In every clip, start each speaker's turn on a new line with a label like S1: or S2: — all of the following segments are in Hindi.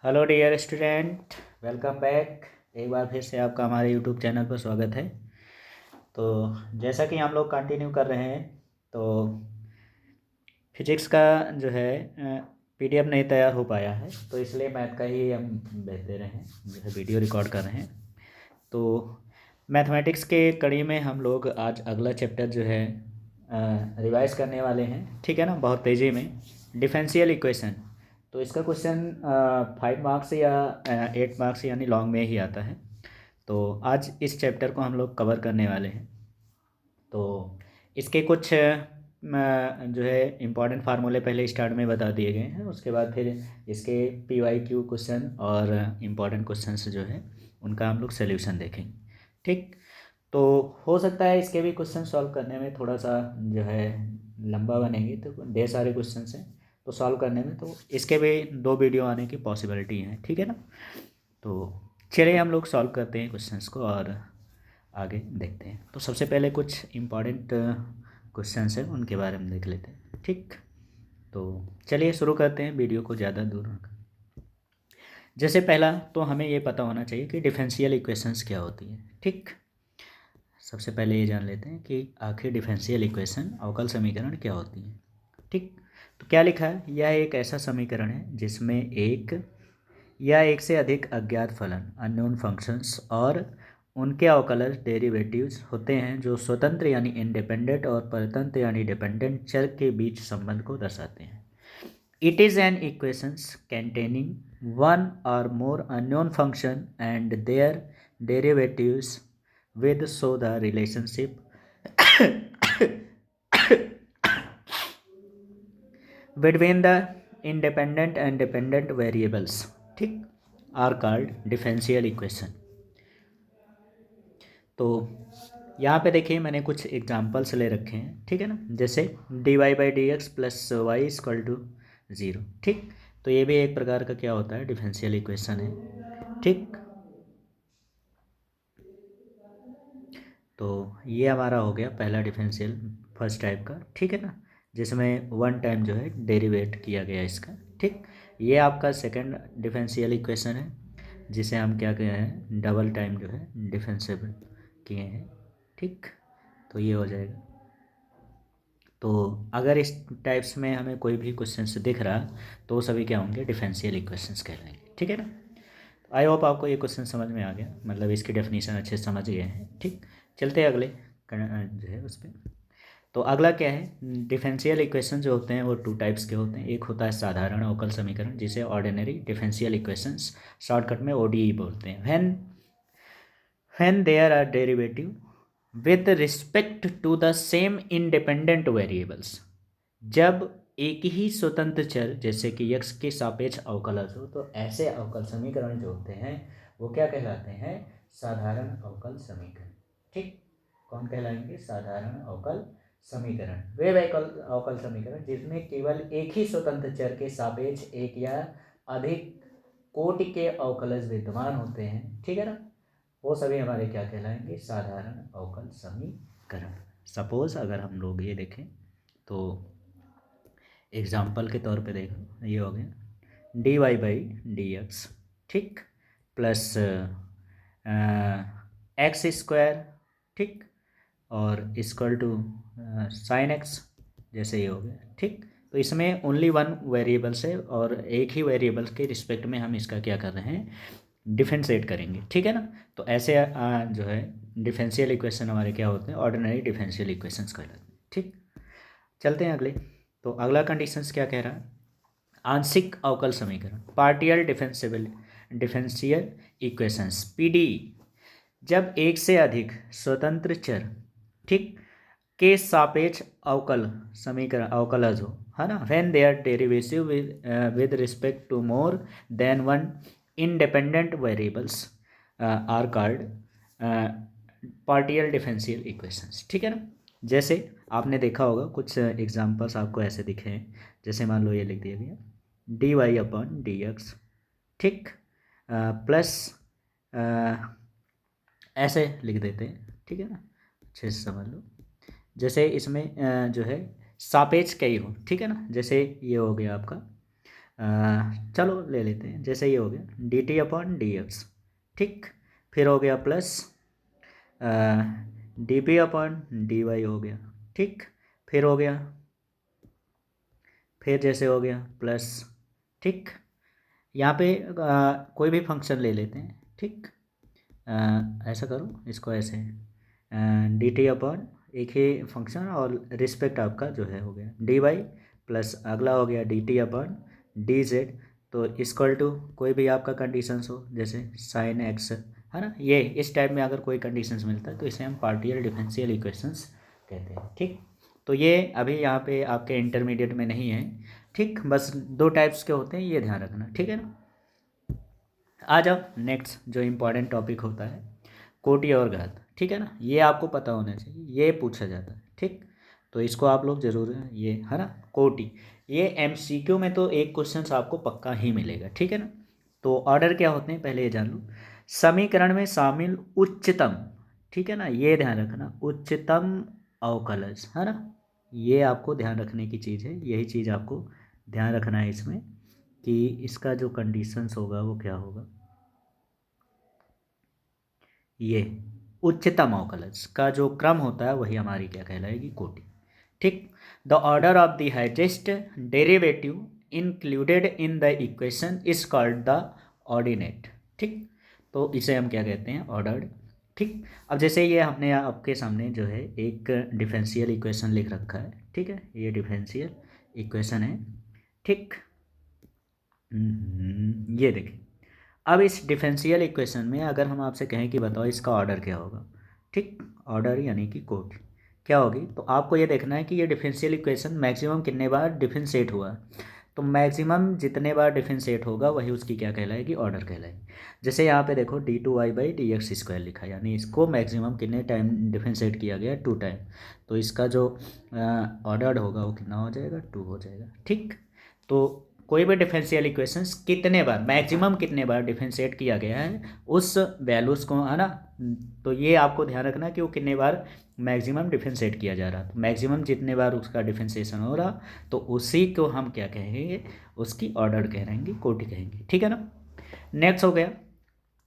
S1: Hello dear student, welcome back. एक बार फिर से आपका हमारे यूट्यूब चैनल पर स्वागत है। तो जैसा कि हम लोग कंटिन्यू कर रहे हैं, तो फिजिक्स का जो है पीडीएफ नहीं तैयार हो पाया है, तो इसलिए मैथ का ही हम भेज दे रहे हैं, जो है वीडियो रिकॉर्ड कर रहे हैं। तो मैथमेटिक्स के कड़ी में हम लोग आज अगला चैप्टर जो है रिवाइज करने वाले हैं, ठीक है ना, बहुत तेज़ी में। डिफरेंशियल इक्वेशन, तो इसका क्वेश्चन 5 मार्क्स या 8 मार्क्स यानी लॉन्ग में ही आता है। तो आज इस चैप्टर को हम लोग कवर करने वाले हैं। तो इसके कुछ जो है इम्पॉर्टेंट फार्मूले पहले स्टार्ट में बता दिए गए हैं, उसके बाद फिर इसके PYQ क्वेश्चन और इम्पॉर्टेंट क्वेश्चंस जो है उनका हम लोग सोल्यूशन देखेंगे, ठीक। तो हो सकता है इसके भी क्वेश्चन सॉल्व करने में थोड़ा सा जो है लंबा बनेंगे, तो ढेर सारे क्वेश्चन हैं तो सॉल्व करने में, तो इसके भी 2 वीडियो आने की पॉसिबिलिटी है, ठीक है ना। तो चलिए हम लोग सॉल्व करते हैं क्वेश्चंस को और आगे देखते हैं। तो सबसे पहले कुछ इम्पॉर्टेंट क्वेश्चंस हैं, उनके बारे में देख लेते हैं, ठीक। तो चलिए शुरू करते हैं, वीडियो को ज़्यादा दूर रखकर। जैसे पहला तो हमें ये पता होना चाहिए कि डिफरेंशियल इक्वेशंस क्या होती है, ठीक। सबसे पहले ये जान लेते हैं कि आखिर डिफरेंशियल इक्वेशन अवकल समीकरण क्या होती है, ठीक। तो क्या लिखा है, यह एक ऐसा समीकरण है जिसमें एक या एक से अधिक अज्ञात फलन अननोन फंक्शंस और उनके अवकलज डेरिवेटिव्स होते हैं जो स्वतंत्र यानी इंडिपेंडेंट और परतंत्र यानी डिपेंडेंट चर के बीच संबंध को दर्शाते हैं। It is an equations containing one or more unknown function and their derivatives with show the relationship between the independent and dependent variables, ठीक, are called differential equation। तो यहाँ पे देखिए मैंने कुछ एग्जांपल्स ले रखे हैं, ठीक है ना, जैसे dy/dx plus Y equal to 0, ठीक। तो ये भी एक प्रकार का क्या होता है, डिफरेंशियल इक्वेशन है, ठीक। तो ये हमारा हो गया पहला डिफरेंशियल फर्स्ट टाइप का, ठीक है ना, जिसमें वन टाइम जो है डेरिवेट किया गया इसका, ठीक। ये आपका सेकंड डिफरेंशियल इक्वेशन है, जिसे हम क्या कह रहे हैं, डबल टाइम जो है डिफरेंशियल किए हैं, ठीक। तो ये हो जाएगा। तो अगर इस टाइप्स में हमें कोई भी क्वेश्चन दिख रहा तो वो सभी क्या होंगे, डिफरेंशियल इक्वेशंस कहलाएंगे, ठीक है ना। आई होप आपको ये क्वेश्चन समझ में आ गया, मतलब इसकी डेफिनेशन अच्छे से समझ गए हैं, ठीक। चलते हैं अगले जो है उस पर। तो अगला क्या है, डिफरेंशियल इक्वेशन जो होते हैं वो 2 टाइप्स के होते हैं। एक होता है साधारण अवकल समीकरण, जिसे ऑर्डिनरी डिफरेंशियल इक्वेशंस शॉर्टकट में ODE बोलते हैं। When there are derivative with respect to the same independent variables, जब एक ही स्वतंत्र चर जैसे कि x के सापेक्ष अवकलज हो, तो ऐसे अवकल समीकरण जो होते हैं वो क्या कहलाते हैं, साधारण अवकल समीकरण, ठीक। कौन कहलाएंगे, साधारण अवकल समीकरण। वे अवकल अवकल समीकरण जिसमें केवल एक ही स्वतंत्र चर के सापेक्ष एक या अधिक कोटि के अवकलज विद्यमान होते हैं, ठीक है ना, वो सभी हमारे क्या कहलाएंगे, साधारण अवकल समीकरण। सपोज अगर हम लोग ये देखें तो एग्जाम्पल के तौर पे देखो, ये हो गया dy/dx, ठीक, प्लस x², ठीक, और इक्वल टू साइन एक्स, जैसे ये हो गया, ठीक। तो इसमें ओनली वन वेरिएबल्स है और एक ही वेरिएबल्स के रिस्पेक्ट में हम इसका क्या कर रहे हैं, डिफरेंशिएट करेंगे, ठीक है ना। तो ऐसे जो है डिफरेंशियल इक्वेशन हमारे क्या होते हैं, ऑर्डिनरी डिफरेंशियल इक्वेशंस कहलाते हैं, ठीक। चलते हैं अगले। तो अगला कंडीशंस क्या कह रहा है, आंशिक अवकल समीकरण, पार्शियल डिफरेंशियल इक्वेशंस PDE, जब एक से अधिक स्वतंत्र चर, ठीक, के सापेक्ष अवकल समीकरण अवकलज हो, है ना, when there derivative with respect to more than one independent variables are called partial differential equations, ठीक है ना। जैसे आपने देखा होगा कुछ एग्जांपल्स आपको ऐसे दिखे हैं, जैसे मान लो ये लिख दिया गया dy/dx, ठीक, प्लस ऐसे लिख देते हैं, ठीक है ना, अच्छे से समझ लो। जैसे इसमें जो है सापेक्ष कई हो, ठीक है ना, जैसे ये हो गया आपका चलो ले लेते हैं, जैसे ये हो गया d t upon d x, ठीक। फिर हो गया plus d p upon d y हो गया, ठीक। फिर हो गया, फिर जैसे हो गया प्लस, ठीक। यहाँ पे कोई भी फंक्शन ले लेते हैं, ठीक। ऐसा करो इसको, ऐसे डी टी अपॉन एक ही फंक्शन और रिस्पेक्ट आपका जो है हो गया डी वाई, प्लस अगला हो गया d t upon D Z. तो इक्वल टू कोई भी आपका कंडीशंस हो, जैसे साइन एक्स, है ना। ये इस टाइप में अगर कोई कंडीशंस मिलता है तो इसे हम पार्शियल डिफरेंशियल इक्वेशंस कहते हैं, ठीक। तो ये अभी यहाँ पे आपके इंटरमीडिएट में नहीं है, ठीक। बस दो टाइप्स के होते हैं, ये ध्यान रखना, ठीक है ना। आ जाओ नेक्स्ट जो इम्पोर्टेंट टॉपिक होता है, कोटि और घात, ठीक है ना। ये आपको पता होना चाहिए, ये पूछा जाता है, ठीक। तो इसको आप लोग जरूर, ये है ना कोटि, ये एमसीक्यू में तो एक क्वेश्चन आपको पक्का ही मिलेगा, ठीक है ना। तो ऑर्डर क्या होते हैं पहले ये जान लो। समीकरण में शामिल उच्चतम, ठीक है ना, ये ध्यान रखना, उच्चतम अवकलज, है ना। ये आपको ध्यान रखने की चीज़ है, यही चीज़ आपको ध्यान रखना है इसमें, कि इसका जो कंडीशंस होगा वो क्या होगा। ये उच्चतम अवकलज का जो क्रम होता है वही हमारी क्या कहलाएगी, कोटि, ठीक। The order of the highest derivative included in the equation is called the ordinate, ठीक। तो इसे हम क्या कहते हैं, ऑर्डर्ड, ठीक। अब जैसे ये हमने आपके सामने जो है एक डिफरेंशियल इक्वेशन लिख रखा है, ठीक है, ये डिफरेंशियल इक्वेशन है, ठीक। ये देखिए, अब इस डिफरेंशियल इक्वेशन में अगर हम आपसे कहें कि बताओ इसका ऑर्डर क्या होगा, ठीक। ऑर्डर यानी कि कोटि क्या होगी, तो आपको ये देखना है कि ये डिफरेंशियल इक्वेशन मैक्सिमम कितने बार डिफरेंशिएट हुआ है। तो मैक्सिमम जितने बार डिफरेंशिएट होगा वही उसकी क्या कहलाएगी, ऑर्डर कहलाएगी। जैसे यहाँ पे देखो d two y by d x square लिखा है, यानी इसको मैक्सिमम कितने टाइम डिफरेंशिएट किया गया, 2 टाइम। तो इसका जो ऑर्डर होगा वो कितना हो जाएगा, 2 हो जाएगा, ठीक। तो कोई भी डिफरेंशियल इक्वेशंस कितने बार, मैक्सिमम कितने बार डिफरेंशिएट किया गया है उस वैल्यूज़ को, है ना। तो ये आपको ध्यान रखना कि वो कितने बार मैक्सिमम डिफरेंशिएट किया जा रहा है। तो मैक्सिमम जितने बार उसका डिफरेंशिएशन हो रहा तो उसी को हम क्या कहेंगे, उसकी ऑर्डर कहेंगे, कोटि कहेंगे, ठीक है ना। नेक्स्ट हो गया,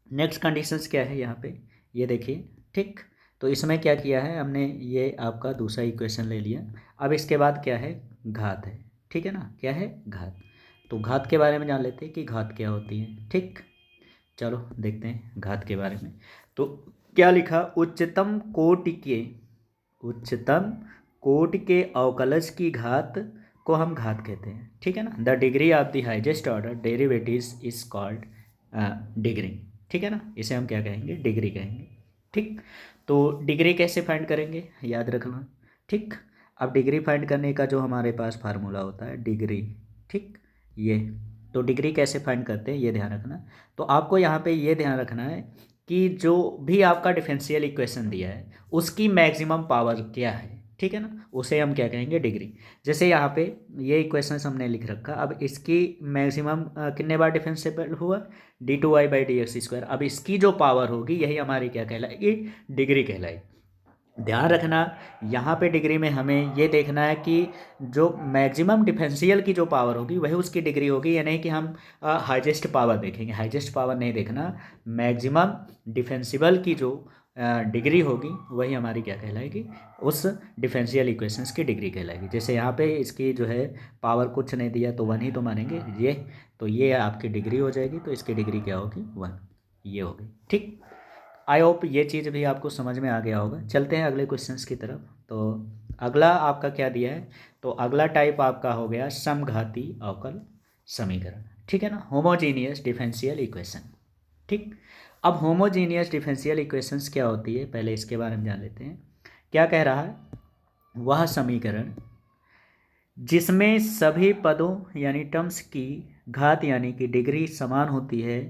S1: नेक्स्ट कंडीशंस क्या है यहाँ पे, ये देखिए, ठीक। तो इसमें क्या किया है हमने, ये आपका दूसरा इक्वेशन ले लिया। अब इसके बाद क्या है, घात है, ठीक है ना, क्या है, घात। तो घात के बारे में जान लेते हैं कि घात क्या होती है, ठीक। चलो देखते हैं घात के बारे में। तो क्या लिखा, उच्चतम कोटि के, उच्चतम कोटि के अवकलज की घात को हम घात कहते हैं, ठीक है ना। The degree of the highest order derivatives is called degree, ठीक है ना। इसे हम क्या कहेंगे, डिग्री कहेंगे, ठीक। तो डिग्री कैसे फाइंड करेंगे, याद रखना, ठीक। अब डिग्री फाइंड करने का जो हमारे पास फार्मूला होता है डिग्री, ठीक। ये तो डिग्री कैसे फाइंड करते हैं ये ध्यान रखना। तो आपको यहाँ पे ये ध्यान रखना है कि जो भी आपका डिफरेंशियल इक्वेशन दिया है उसकी मैक्सिमम पावर क्या है, ठीक है ना, उसे हम क्या कहेंगे, डिग्री। जैसे यहाँ पे ये इक्वेशन हमने लिख रखा, अब इसकी मैक्सिमम कितने बार डिफरेंशिएबल हुआ, d two y by d x square. अब इसकी जो पावर होगी यही हमारी क्या कहलाएगी, डिग्री कहलाएगी। ध्यान रखना, यहाँ पे डिग्री में हमें ये देखना है कि जो मैक्सिमम डिफरेंशियल की जो पावर होगी वही उसकी डिग्री होगी, या नहीं कि हम हाईएस्ट पावर देखेंगे, हाईएस्ट पावर नहीं देखना। मैक्सिमम डिफरेंशियल की जो डिग्री होगी वही हमारी क्या कहलाएगी, उस डिफरेंशियल इक्वेशंस की डिग्री कहलाएगी। जैसे यहाँ पे इसकी जो है पावर कुछ नहीं दिया तो 1 ही तो मानेंगे ये, तो ये आपकी डिग्री हो जाएगी, तो इसकी डिग्री क्या होगी, 1, ये होगी, ठीक। आई होप ये चीज़ भी आपको समझ में आ गया होगा। चलते हैं अगले क्वेश्चंस की तरफ। तो अगला आपका क्या दिया है, तो अगला टाइप आपका हो गया समघाती अवकल समीकरण, ठीक है ना, होमोजीनियस डिफरेंशियल इक्वेशन, ठीक। अब होमोजीनियस डिफरेंशियल इक्वेशंस क्या होती है, पहले इसके बारे में जान लेते हैं। क्या कह रहा है, वह समीकरण जिसमें सभी पदों यानी टर्म्स की घात यानी कि डिग्री समान होती है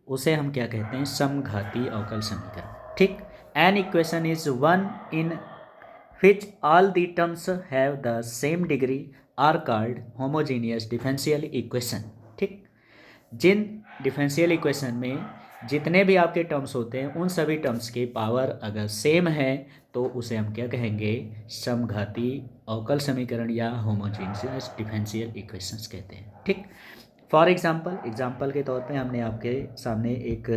S1: उसे हम क्या कहते हैं, समघाती अवकल समीकरण, ठीक। An equation is one in which all the terms have the same degree are called homogeneous differential equation, ठीक। जिन डिफरेंशियल इक्वेशन में जितने भी आपके टर्म्स होते हैं उन सभी टर्म्स की पावर अगर सेम है तो उसे हम क्या कहेंगे, समघाती अवकल समीकरण या होमोजेनियस डिफरेंशियल इक्वेशंस कहते हैं, ठीक। फॉर एग्जाम्पल के तौर पे हमने आपके सामने एक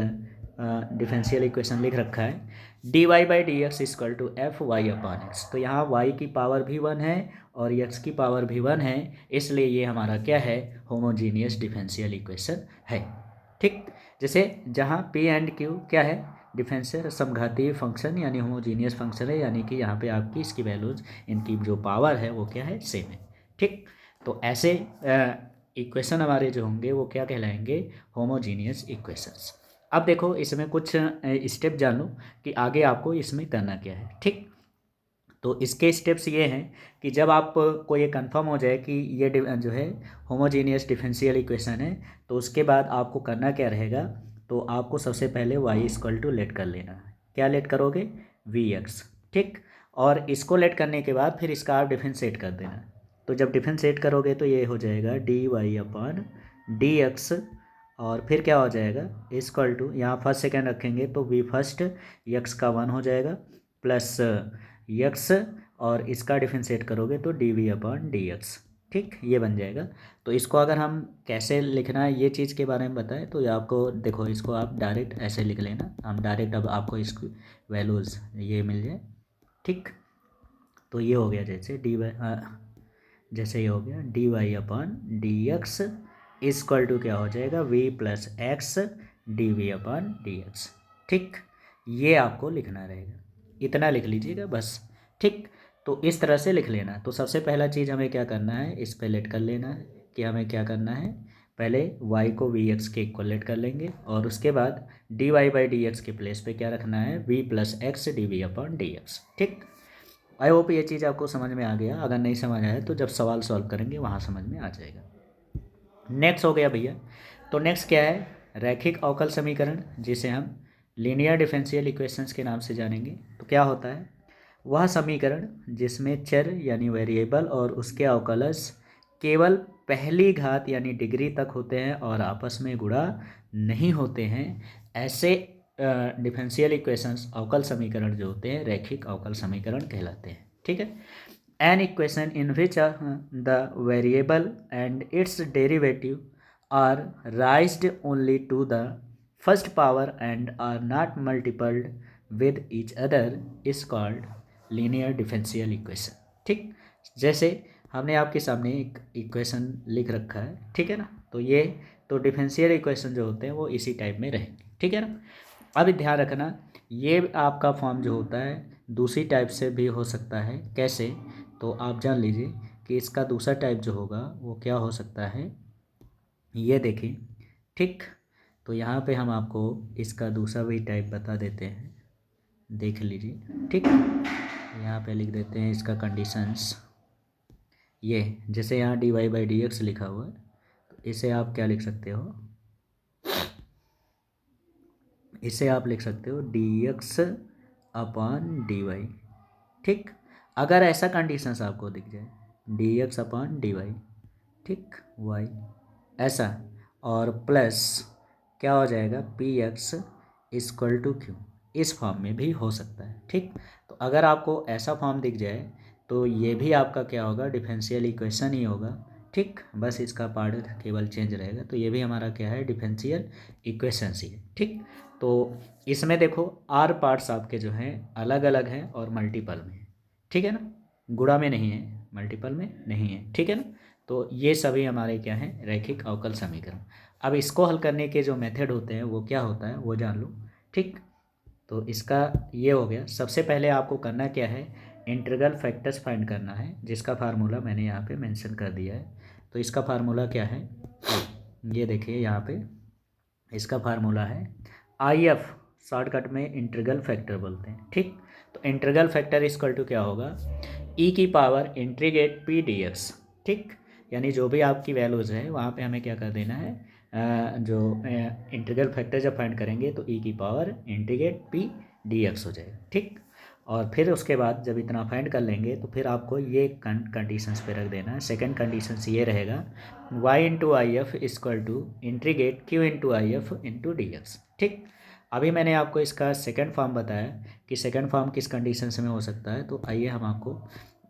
S1: डिफरेंशियल इक्वेशन लिख रखा है, dy by d x equal to f y upon x. तो यहाँ y की पावर भी 1 है और x की पावर भी 1 है, इसलिए ये हमारा क्या है, होमोजीनियस डिफरेंशियल इक्वेशन है। ठीक, जैसे जहाँ p एंड q क्या है, डिफरेंशियल समघातीय फंक्शन यानी होमोजीनियस फंक्शन है, यानी कि यहाँ पे आपकी इसकी वैल्यूज, इनकी जो पावर है वो क्या है, सेम है। ठीक, तो ऐसे इक्वेशन हमारे जो होंगे वो क्या कहलाएंगे, होमोजीनियस इक्वेशंस। अब देखो इसमें कुछ स्टेप जान लो कि आगे आपको इसमें करना क्या है। ठीक, तो इसके स्टेप्स ये हैं कि जब आपको ये कंफर्म हो जाए कि ये जो है होमोजीनियस डिफरेंशियल इक्वेशन है, तो उसके बाद आपको करना क्या रहेगा, तो आपको सबसे पहले y इक्वल टू लेट कर लेना है। क्या लेट करोगे, vx। ठीक, और इसको लेट करने के बाद फिर इसका आप डिफरेंशिएट कर देना। तो जब डिफरेंशिएट करोगे तो ये हो जाएगा dy अपॉन dx, और फिर क्या हो जाएगा, इक्वल टू, यहाँ फर्स्ट सेकेंड रखेंगे तो v फर्स्ट, x का 1 हो जाएगा प्लस x, और इसका डिफरेंशिएट करोगे तो डी अपॉन डी एक्स। ठीक, ये बन जाएगा। तो इसको अगर हम कैसे लिखना है ये चीज़ के बारे में बताएं तो ये आपको देखो, इसको आप डायरेक्ट ऐसे लिख लेना, हम डायरेक्ट अब आपको इसकी वैल्यूज़ ये मिल जाए। ठीक, तो ये हो गया जैसे जैसे ये हो गया dy upon d x equal to क्या हो जाएगा, v plus x d v upon d x. ठीक, ये आपको लिखना रहेगा, इतना लिख लीजिएगा बस। ठीक, तो इस तरह से लिख लेना। तो सबसे पहला चीज़ हमें क्या करना है, इस पर लेट कर लेना है कि हमें क्या करना है, पहले y को वी एक्स के इक्वल लेट कर लेंगे, और उसके बाद dy बाई डी एक्स के प्लेस पे क्या रखना है, v plus x d v upon d x. ठीक, आई होप ये चीज़ आपको समझ में आ गया। अगर नहीं समझ आया तो जब सवाल सॉल्व करेंगे वहाँ समझ में आ जाएगा। नेक्स्ट हो गया भैया, तो नेक्स्ट क्या है, रैखिक अवकल समीकरण, जिसे हम लीनियर डिफरेंशियल इक्वेशंस के नाम से जानेंगे। तो क्या होता है, वह समीकरण जिसमें चर यानी वेरिएबल और उसके अवकलज केवल पहली घात यानी डिग्री तक होते हैं और आपस में गुणा नहीं होते हैं, ऐसे डिफरेंशियल इक्वेशंस अवकल समीकरण जो होते हैं रैखिक अवकल समीकरण कहलाते हैं। ठीक है, an equation in which the variable and its derivative are raised only to the first power and are not multiplied with each other is called linear differential equation। ठीक, जैसे हमने आपके सामने एक इक्वेशन लिख रखा है, ठीक है ना, तो ये तो डिफरेंशियल इक्वेशन जो होते हैं वो इसी टाइप में रहेंगे। ठीक है ना, अब ध्यान रखना, ये आपका फॉर्म जो होता है दूसरी टाइप से भी हो सकता है। कैसे, तो आप जान लीजिए कि इसका दूसरा टाइप जो होगा वो क्या हो सकता है, ये देखिए। ठीक, तो यहाँ पे हम आपको इसका दूसरा भी टाइप बता देते हैं, देख लीजिए। ठीक, यहाँ पे लिख देते हैं इसका कंडीशंस। ये जैसे यहाँ dy बाई डी एक्स लिखा हुआ है, तो इसे आप क्या लिख सकते हो, इसे आप लिख सकते हो d x upon d y. ठीक, अगर ऐसा कंडीशंस आपको दिख जाए d x upon d y, ठीक, वाई ऐसा, और प्लस क्या हो जाएगा, p x equal to q, इस फॉर्म में भी हो सकता है। ठीक, तो अगर आपको ऐसा फॉर्म दिख जाए तो ये भी आपका क्या होगा, डिफरेंशियल इक्वेशन ही होगा। ठीक, बस इसका पार्ट केवल चेंज रहेगा, तो ये भी हमारा क्या है, डिफरेंशियल इक्वेशन ही है। ठीक, तो इसमें देखो आर पार्ट्स आपके जो हैं अलग अलग हैं और मल्टीपल में है। ठीक है ना, गुणा में नहीं है, मल्टीपल में नहीं है। ठीक है ना, तो ये सभी हमारे क्या हैं, रैखिक अवकल समीकरण। अब इसको हल करने के जो मेथड होते हैं वो क्या होता है वो जान लो। ठीक, तो इसका ये हो गया, सबसे पहले आपको करना क्या है, इंटीग्रल फैक्टर्स फाइंड करना है, जिसका फार्मूला मैंने यहाँ पे मेंशन कर दिया है। तो इसका फार्मूला क्या है, ये देखिए यहाँ पे इसका फार्मूला है IF, शॉर्टकट में इंटीग्रल फैक्टर बोलते हैं। ठीक, तो इंटीग्रल फैक्टर इक्वल टू क्या होगा, e की power integrate P D x. ठीक, यानी जो भी आपकी वैल्यूज़ है वहाँ पे हमें क्या कर देना है, जो इंटीग्रल फैक्टर जब फाइंड करेंगे तो e की power integrate P D x हो जाएगा। ठीक, और फिर उसके बाद जब इतना फाइंड कर लेंगे तो फिर आपको ये कंडीशंस पे रख देना है। सेकंड कंडीशंस ये रहेगा y into I F equal to integrate q into I F into d x. ठीक, अभी मैंने आपको इसका सेकंड फॉर्म बताया कि सेकंड फॉर्म किस कंडीशंस में हो सकता है, तो आइए हम आपको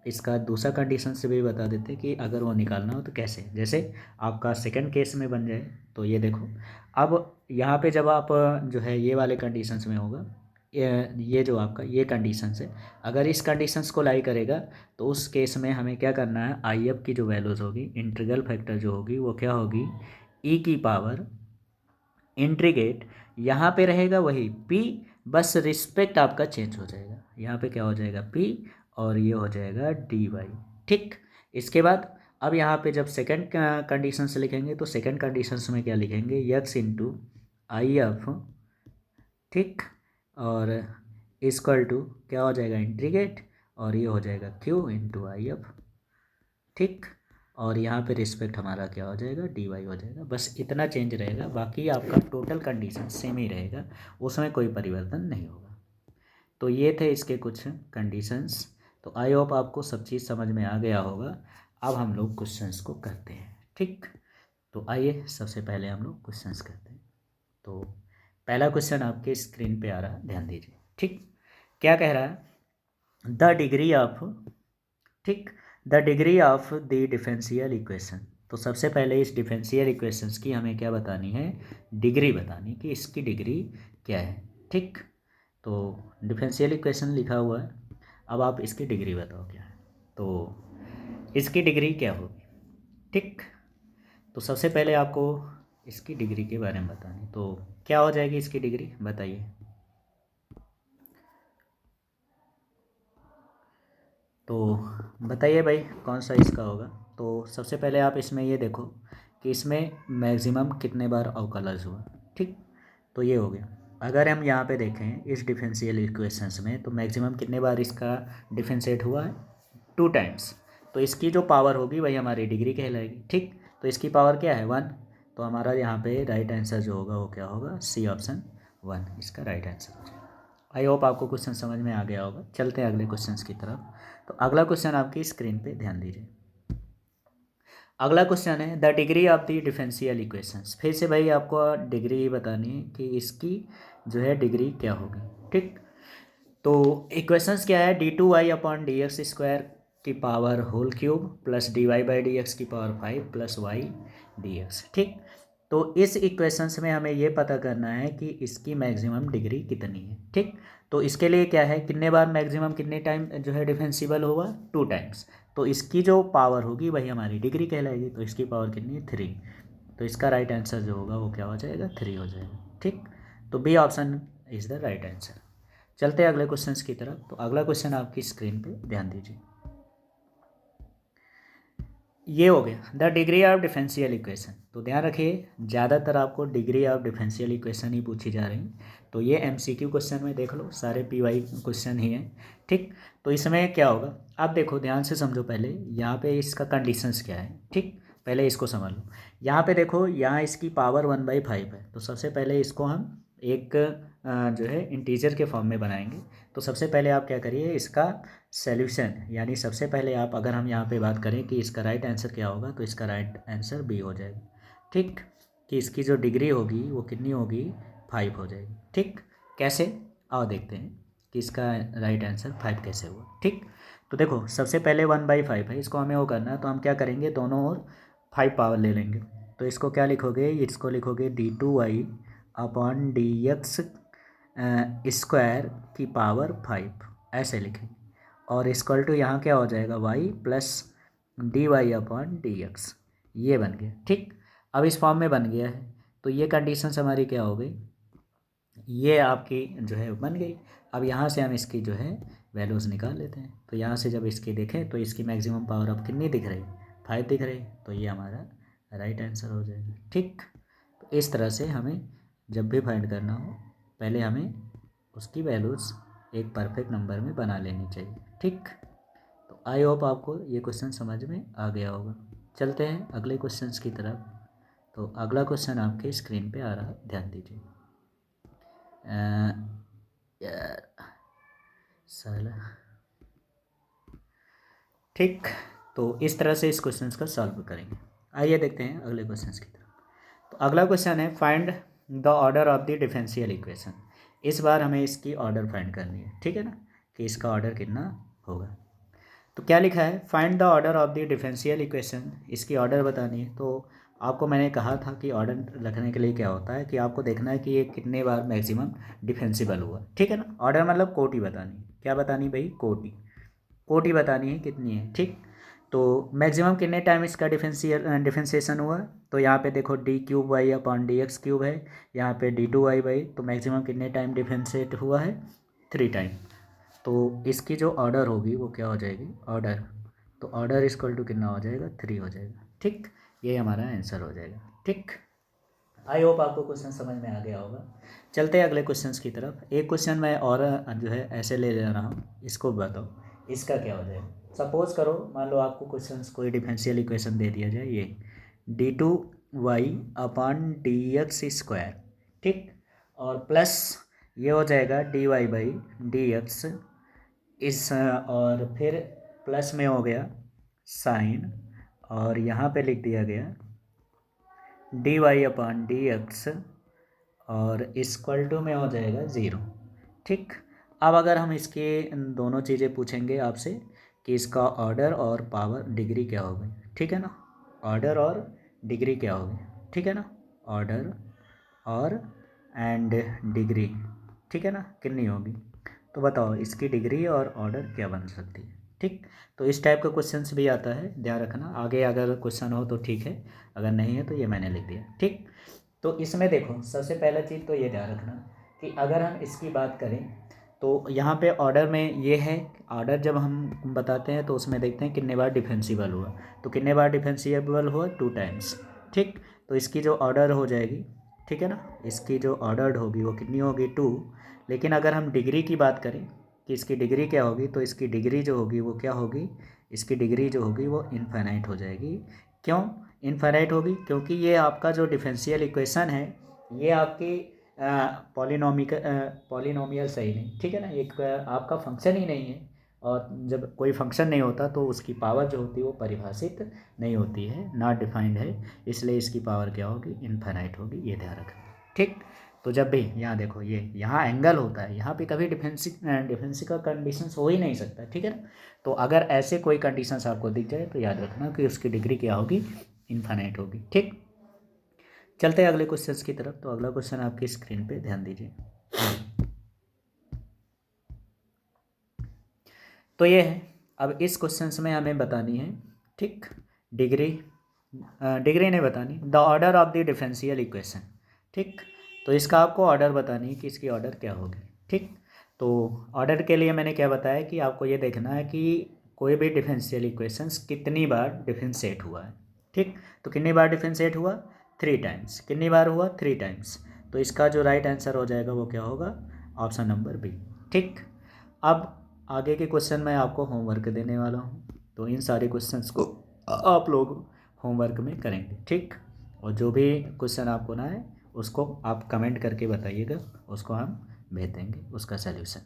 S1: इसका दूसरा कंडीशन से भी बता देते कि अगर वो निकालना हो तो कैसे। जैसे आपका सेकंड केस में बन जाए तो ये देखो, अब यहाँ पे जब आप जो है ये वाले कंडीशंस में होगा, ये जो आपका ये कंडीशंस है, अगर इस कंडीशंस को लाई करेगा तो उस केस में हमें क्या करना है, आई एफ की जो वैल्यूज़ होगी, इंटीग्रल फैक्टर जो होगी वो क्या होगी, ई की पावर इंटीग्रेट, यहाँ पे रहेगा वही p, बस रिस्पेक्ट आपका चेंज हो जाएगा, यहाँ पे क्या हो जाएगा p और ये हो जाएगा dy। ठीक, इसके बाद अब यहाँ पे जब सेकंड कंडीशन से लिखेंगे तो सेकंड कंडीशंस में क्या लिखेंगे, x इंटू आई एफ, ठीक, और इक्वल टू क्या हो जाएगा, इंटीग्रेट, और ये हो जाएगा q इंटू आई एफ। ठीक, और यहाँ पे रिस्पेक्ट हमारा क्या हो जाएगा, डी वाई हो जाएगा। बस इतना चेंज रहेगा, बाकी आपका टोटल कंडीशन सेम ही रहेगा, उसमें कोई परिवर्तन नहीं होगा। तो ये थे इसके कुछ कंडीशंस। तो आई होप आपको सब चीज़ समझ में आ गया होगा। अब हम लोग क्वेश्चंस को करते हैं। ठीक, तो आइए सबसे पहले हम लोग क्वेश्चंस करते हैं। तो पहला क्वेश्चन आपके स्क्रीन पे आ रहा है, ध्यान दीजिए। ठीक, क्या कह रहा है, द डिग्री ऑफ, ठीक, the degree of the differential equation. तो सबसे पहले इस डिफरेंशियल इक्वेशंस की हमें क्या बतानी है, डिग्री बतानी, कि इसकी डिग्री क्या है। ठीक, तो डिफरेंशियल इक्वेशन लिखा हुआ है, अब आप इसकी डिग्री बताओ क्या है। तो इसकी डिग्री क्या होगी। ठीक, तो सबसे पहले आपको इसकी डिग्री के बारे में बतानी, तो क्या हो जाएगी इसकी डिग्री बताइए। तो बताइए भाई कौन सा इसका होगा। तो सबसे पहले आप इसमें ये देखो कि इसमें मैक्सिमम कितने बार अवकलज हुआ। ठीक, तो ये हो गया। अगर हम यहाँ पे देखें इस डिफरेंशियल इक्वेशंस में, तो मैक्सिमम कितने बार इसका डिफरेंशिएट हुआ है, 2 टाइम्स। तो इसकी जो पावर होगी वही हमारी डिग्री कहलाएगी। ठीक, तो इसकी पावर क्या है, 1। तो हमारा यहाँ पे राइट आंसर जो होगा वो क्या होगा, सी ऑप्शन 1 इसका राइट आंसर हो जाएगा। आई होप आपको क्वेश्चन समझ में आ गया होगा। चलते हैं अगले क्वेश्चन की तरफ। तो अगला क्वेश्चन आपकी स्क्रीन पे ध्यान दीजिए। अगला क्वेश्चन है the degree of the differential equations. फिर से भाई आपको डिग्री बतानी है कि इसकी जो है डिग्री क्या होगी। ठीक, तो इक्वेशंस क्या है, d2y upon d x square की power whole cube plus dy/dx की पावर 5 प्लस y dx। ठीक, तो इस इक्वेशंस में हमें ये पता करना है कि इसकी मैक्सिमम डिग्री कितनी है। ठीक, तो इसके लिए क्या है, कितने बार मैक्सिमम कितने टाइम जो है डिफरेंशिबल होगा, 2 टाइम्स। तो इसकी जो पावर होगी वही हमारी डिग्री कहलाएगी। तो इसकी पावर कितनी है, 3। तो इसका राइट आंसर जो होगा वो क्या हो जाएगा, 3 हो जाएगा। ठीक, तो B option is the right answer. चलते हैं अगले क्वेश्चन की तरफ। तो अगला क्वेश्चन आपकी स्क्रीन पे ध्यान दीजिए। ये हो गया the degree of differential equation. तो ध्यान रखिए ज़्यादातर आपको डिग्री ऑफ डिफरेंशियल इक्वेशन ही पूछी जा रही। तो ये एमसीक्यू क्वेश्चन में देख लो, सारे पीवाई क्वेश्चन ही हैं। ठीक, तो इसमें क्या होगा, आप देखो ध्यान से समझो। पहले यहाँ पे इसका कंडीशंस क्या है। ठीक, पहले इसको समझ लो। यहाँ पे देखो, यहाँ इसकी पावर 1/5 है। तो सबसे पहले इसको हम एक जो है इंटीजर के फॉर्म में बनाएंगे। तो सबसे पहले आप क्या करिए, इसका सॉल्यूशन, यानी सबसे पहले आप, अगर हम यहाँ पे बात करें कि इसका राइट आंसर क्या होगा, तो इसका राइट आंसर बी हो जाएगा। ठीक, कि इसकी जो डिग्री होगी वो कितनी होगी, 5 हो जाएगी। ठीक, कैसे, आओ देखते हैं कि इसका राइट आंसर 5 कैसे हुआ। ठीक, तो देखो सबसे पहले 1/5 है, इसको हमें वो करना है। तो हम क्या करेंगे, दोनों ओर 5 पावर ले लेंगे। तो इसको क्या लिखोगे, इसको लिखोगे d2y upon d x square की पावर 5, ऐसे लिखेंगे। और इक्वल टू यहाँ क्या हो जाएगा, y plus d y upon d x, ये बन गया। ठीक, अब इस फॉर्म में बन गया है। तो ये कंडीशंस हमारी क्या हो गई, ये आपकी जो है बन गई। अब यहाँ से हम इसकी जो है वैल्यूज़ निकाल लेते हैं। तो यहाँ से जब इसकी देखें तो इसकी मैक्सिमम पावर अब कितनी दिख रही, 5 दिख रही। तो ये हमारा राइट आंसर हो जाएगा। ठीक, तो इस तरह से हमें जब भी फाइंड करना हो, पहले हमें उसकी वैल्यूज़ एक परफेक्ट नंबर में बना लेनी चाहिए। ठीक, तो आई होप आपको ये क्वेश्चन समझ में आ गया होगा। चलते हैं अगले क्वेश्चन की तरफ। तो अगला क्वेश्चन आपके स्क्रीन पे आ रहा है, ध्यान दीजिए। यार साला, ठीक, तो इस तरह से इस क्वेश्चन का सॉल्व करेंगे। आइए देखते हैं अगले क्वेश्चन की तरफ। तो अगला क्वेश्चन है find the order of the differential equation. इस बार हमें इसकी ऑर्डर फाइंड करनी है। ठीक है ना, कि इसका ऑर्डर कितना होगा। तो क्या लिखा है, find the order of the differential equation, इसकी ऑर्डर बतानी है। तो आपको मैंने कहा था कि ऑर्डर रखने के लिए क्या होता है कि आपको देखना है कि ये कितने बार मैक्सिमम डिफेंसिबल हुआ, ठीक है ना। ऑर्डर मतलब कोटि बतानी है, क्या बतानी भाई, कोटि, कोटि बतानी है कितनी है, ठीक। तो मैक्सिमम कितने टाइम इसका डिफरेंशिएशन हुआ, तो यहाँ पे देखो d cube y upon d x cube है, यहाँ पे डी टू वाई बाई, तो मैक्सिमम कितने टाइम डिफरेंशिएट हुआ है, 3 टाइम। तो इसकी जो ऑर्डर होगी वो क्या हो जाएगी, ऑर्डर, तो ऑर्डर इक्वल टू कितना हो जाएगा, 3 हो जाएगा, ठीक। ये हमारा आंसर हो जाएगा, ठीक। आई होप आपको क्वेश्चन समझ में आ गया होगा। चलते हैं अगले क्वेश्चंस की तरफ। एक क्वेश्चन मैं और जो है ऐसे ले रहा हूँ, इसको बताओ इसका क्या हो जाएगा। सपोज करो, मान लो आपको क्वेश्चंस कोई डिफरेंशियल इक्वेशन दे दिया जाए, ये d two y upon d x square, ठीक, और प्लस ये हो जाएगा d y by d x इस, और फिर प्लस में हो गया साइन, और यहाँ पे लिख दिया गया d y upon d x, और इक्वल टू में हो जाएगा 0, ठीक। अब अगर हम इसके दोनों चीज़ें पूछेंगे आपसे कि इसका ऑर्डर और पावर डिग्री क्या होगी, ठीक है ना, ऑर्डर और डिग्री क्या होगी, ठीक है ना, ऑर्डर और एंड डिग्री, ठीक है ना, कितनी होगी। तो बताओ इसकी डिग्री और ऑर्डर क्या बन सकती है, ठीक। तो इस टाइप का क्वेश्चंस भी आता है, ध्यान रखना। आगे अगर क्वेश्चन हो तो ठीक है, अगर नहीं है तो ये मैंने लिख दिया, ठीक। तो इसमें देखो सबसे पहला चीज़ तो ये ध्यान रखना कि अगर हम इसकी बात करें तो यहाँ पे ऑर्डर में ये है, ऑर्डर जब हम बताते हैं तो उसमें देखते हैं कितने बार डिफेंसिबल हुआ, तो कितने बार डिफेंसिबल हुआ, 2 टाइम्स, ठीक। तो इसकी जो ऑर्डर हो जाएगी, ठीक है ना, इसकी जो ऑर्डर होगी वो कितनी होगी, 2। लेकिन अगर हम डिग्री की बात करें कि इसकी डिग्री क्या होगी, तो इसकी डिग्री जो होगी वो क्या होगी, इसकी डिग्री जो होगी वो इनफाइनाइट हो जाएगी। क्यों इनफाइनाइट होगी, क्योंकि ये आपका जो डिफरेंशियल इक्वेशन है ये आपकी पॉलिनोमियल सही नहीं, ठीक है ना, एक आपका फंक्शन ही नहीं है, और जब कोई फंक्शन नहीं होता तो उसकी पावर जो होती है वो परिभाषित नहीं होती है, नॉट डिफाइंड है, इसलिए इसकी पावर क्या होगी, इनफाइनाइट होगी, ये ध्यान रखना, ठीक। तो जब भी यहाँ देखो, ये यहाँ एंगल होता है, यहाँ पे कभी डिफेंसी का कंडीशंस हो ही नहीं सकता, ठीक है ना। तो अगर ऐसे कोई कंडीशंस आपको दिख जाए तो याद रखना कि उसकी डिग्री क्या होगी, इनफाइनाइट होगी, ठीक। चलते हैं अगले क्वेश्चंस की तरफ। तो अगला क्वेश्चन आपकी स्क्रीन पे ध्यान दीजिए। तो ये है, अब इस क्वेश्चंस में हमें बतानी है, ठीक, डिग्री, डिग्री नहीं बतानी, the order of the differential equation, ठीक। तो इसका आपको ऑर्डर बतानी है कि इसकी ऑर्डर क्या होगी, ठीक। तो ऑर्डर के लिए मैंने क्या बताया कि आपको ये देखना है कि कोई भी डिफरेंशियल इक्वेशंस कितनी बार डिफरेंशिएट हुआ है, ठीक। तो कितनी बार डिफरेंशिएट हुआ, 3 टाइम्स, कितनी बार हुआ, 3 टाइम्स। तो इसका जो राइट आंसर हो जाएगा वो क्या होगा, ऑप्शन नंबर बी, ठीक। अब आगे के क्वेश्चन मैं आपको होमवर्क देने वाला हूँ, तो इन सारे क्वेश्चंस को आप लोग होमवर्क में करेंगे, ठीक। और जो भी क्वेश्चन आपको ना है उसको आप कमेंट करके बताइएगा, उसको हम भेज देंगे उसका सल्यूशन।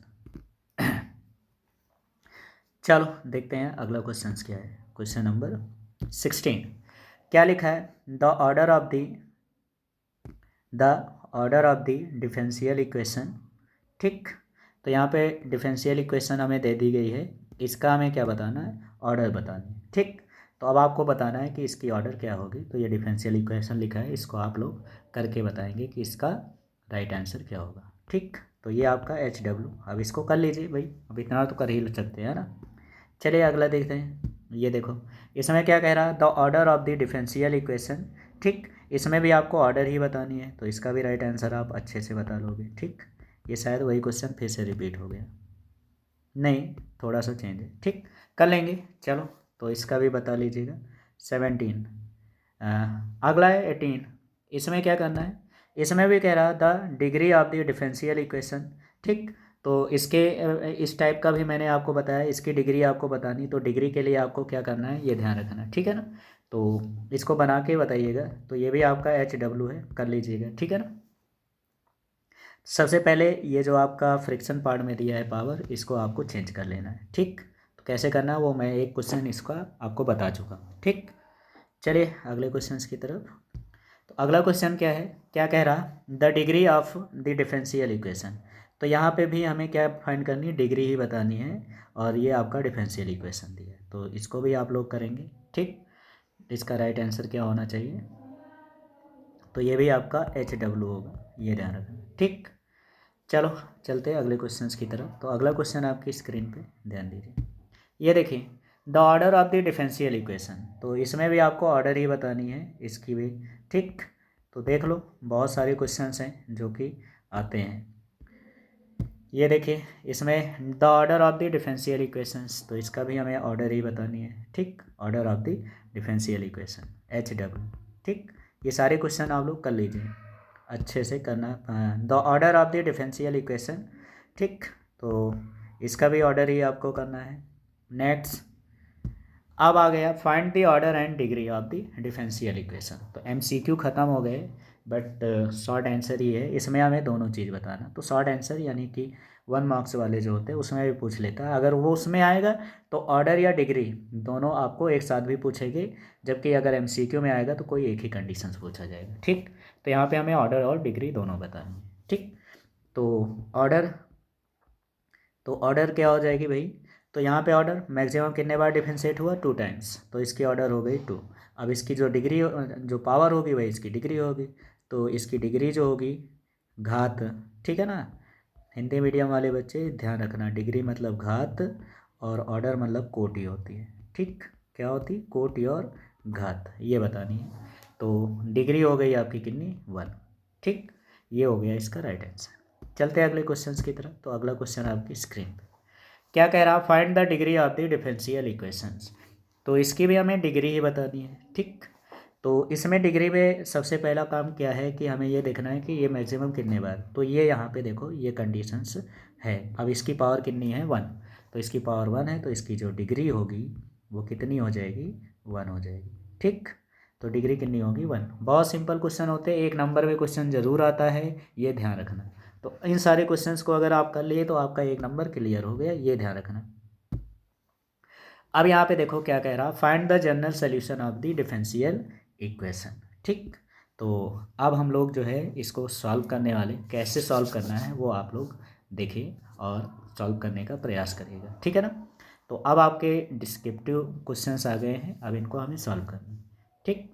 S1: चलो देखते हैं अगला क्वेश्चन क्या है। क्वेश्चन नंबर 16 क्या लिखा है, the order of the differential equation, ठीक। तो यहाँ पे डिफरेंशियल इक्वेशन हमें दे दी गई है, इसका हमें क्या बताना है, ऑर्डर बतानी है, ठीक। तो अब आपको बताना है कि इसकी ऑर्डर क्या होगी। तो ये डिफरेंशियल इक्वेशन लिखा है, इसको आप लोग करके बताएंगे कि इसका राइट आंसर क्या होगा, ठीक। तो ये आपका HW, अब इसको कर लीजिए भाई, अब इतना तो कर ही सकते हैं ना। चलिए अगला देखते हैं। ये देखो इसमें क्या कह रहा है, the order of the differential equation, ठीक। इसमें भी आपको ऑर्डर ही बतानी है, तो इसका भी राइट आंसर आप अच्छे से बता लोगे, ठीक। ये शायद वही क्वेश्चन फिर से रिपीट हो गया, नहीं थोड़ा सा चेंज है, ठीक, कर लेंगे। चलो तो इसका भी बता लीजिएगा। 17 अगला है 18, इसमें क्या करना है, इसमें भी कह रहा the degree of the differential equation, ठीक। तो इसके इस टाइप का भी मैंने आपको बताया, इसकी डिग्री आपको बतानी, तो डिग्री के लिए आपको क्या करना है ये ध्यान रखना, ठीक है ना। तो इसको बना के बताइएगा। तो ये भी आपका HW है, कर लीजिएगा, ठीक है ना। सबसे पहले ये जो आपका फ्रिक्शन पार्ट में दिया है पावर, इसको आपको चेंज कर लेना है, ठीक। तो कैसे करना है वो मैं एक क्वेश्चन इसका आपको बता चुका हूँ, ठीक। चलिए अगले क्वेश्चन की तरफ। तो अगला क्वेश्चन क्या है, क्या कह रहा, the degree of the differential equation. तो यहाँ पे भी हमें क्या फाइंड करनी है, डिग्री ही बतानी है, और ये आपका डिफरेंशियल इक्वेशन दिया है, तो इसको भी आप लोग करेंगे। ठीक, इसका राइट आंसर क्या होना चाहिए, तो ये भी आपका HW होगा, ये ध्यान रखना। ठीक, चलो चलते हैं अगले क्वेश्चंस की तरफ। तो अगला क्वेश्चन आपकी स्क्रीन पे ध्यान दीजिए। ये देखिए, the order of the differential equation. तो इसमें भी आपको ऑर्डर ही बतानी है इसकी भी। ठीक, तो देख लो बहुत सारे क्वेश्चंस हैं जो कि आते हैं। ये देखिए, इसमें the order of the differential equations, तो इसका भी हमें ऑर्डर ही बतानी है। ठीक, order of the differential equation HW। ठीक, ये सारे क्वेश्चन आप लोग कर लीजिए, अच्छे से करना। The order of the differential equation. ठीक, तो इसका भी ऑर्डर ही आपको करना है। नेक्स्ट, अब आ गया find the order and degree of the differential equation. तो MCQ ख़त्म हो गए, बट शॉर्ट आंसर ही है, इसमें हमें दोनों चीज़ बताना। तो शॉर्ट आंसर यानी कि 1 मार्क्स वाले जो होते हैं उसमें भी पूछ लेता है, अगर वो उसमें आएगा तो ऑर्डर या डिग्री दोनों आपको एक साथ भी पूछेंगे, जबकि अगर MCQ में आएगा तो कोई एक ही कंडीशन पूछा जाएगा। ठीक, तो यहाँ पे हमें ऑर्डर और डिग्री दोनों बतानी है। ठीक, तो ऑर्डर, तो ऑर्डर क्या हो जाएगी भाई, तो यहाँ पे ऑर्डर मैक्सिमम कितने बार डिफरेंशिएट हुआ, 2 टाइम्स, तो इसकी ऑर्डर हो गई 2। अब इसकी जो डिग्री, जो पावर होगी वही इसकी डिग्री होगी, तो इसकी डिग्री जो होगी घात। ठीक है ना, हिंदी मीडियम वाले बच्चे ध्यान रखना, डिग्री मतलब घात और ऑर्डर मतलब कोटि होती है। ठीक, क्या होती, कोटि और घात, ये बतानी है। तो डिग्री हो गई आपकी कितनी, 1। ठीक, ये हो गया इसका राइट आंसर। चलते हैं अगले क्वेश्चंस की तरफ। तो अगला क्वेश्चन आपकी स्क्रीन पे क्या कह रहा, find the degree of the differential equations. तो इसकी भी हमें डिग्री ही बतानी है। ठीक, तो इसमें डिग्री में सबसे पहला काम क्या है कि हमें ये देखना है कि ये मैक्सिमम कितने बार, तो ये यहाँ पे देखो ये कंडीशंस है। अब इसकी पावर कितनी है, 1, तो इसकी पावर 1 है, तो इसकी जो डिग्री होगी वो कितनी हो जाएगी, 1 हो जाएगी। ठीक, तो डिग्री कितनी होगी, 1। बहुत सिंपल क्वेश्चन होते हैं, 1 नंबर में क्वेश्चन ज़रूर आता है, ये ध्यान रखना। तो इन सारे क्वेश्चंस को अगर आप कर लिए तो आपका 1 नंबर क्लियर हो गया, ये ध्यान रखना। अब यहाँ पे देखो क्या कह रहा, find the general solution of the differential equation. ठीक, तो अब हम लोग जो है इसको सॉल्व करने वाले, कैसे सॉल्व करना है वो आप लोग देखिए और सॉल्व करने का प्रयास करिएगा। ठीक है ना, तो अब आपके डिस्क्रिप्टिव क्वेश्चंस आ गए हैं, अब इनको हमें सॉल्व करना है। ठीक,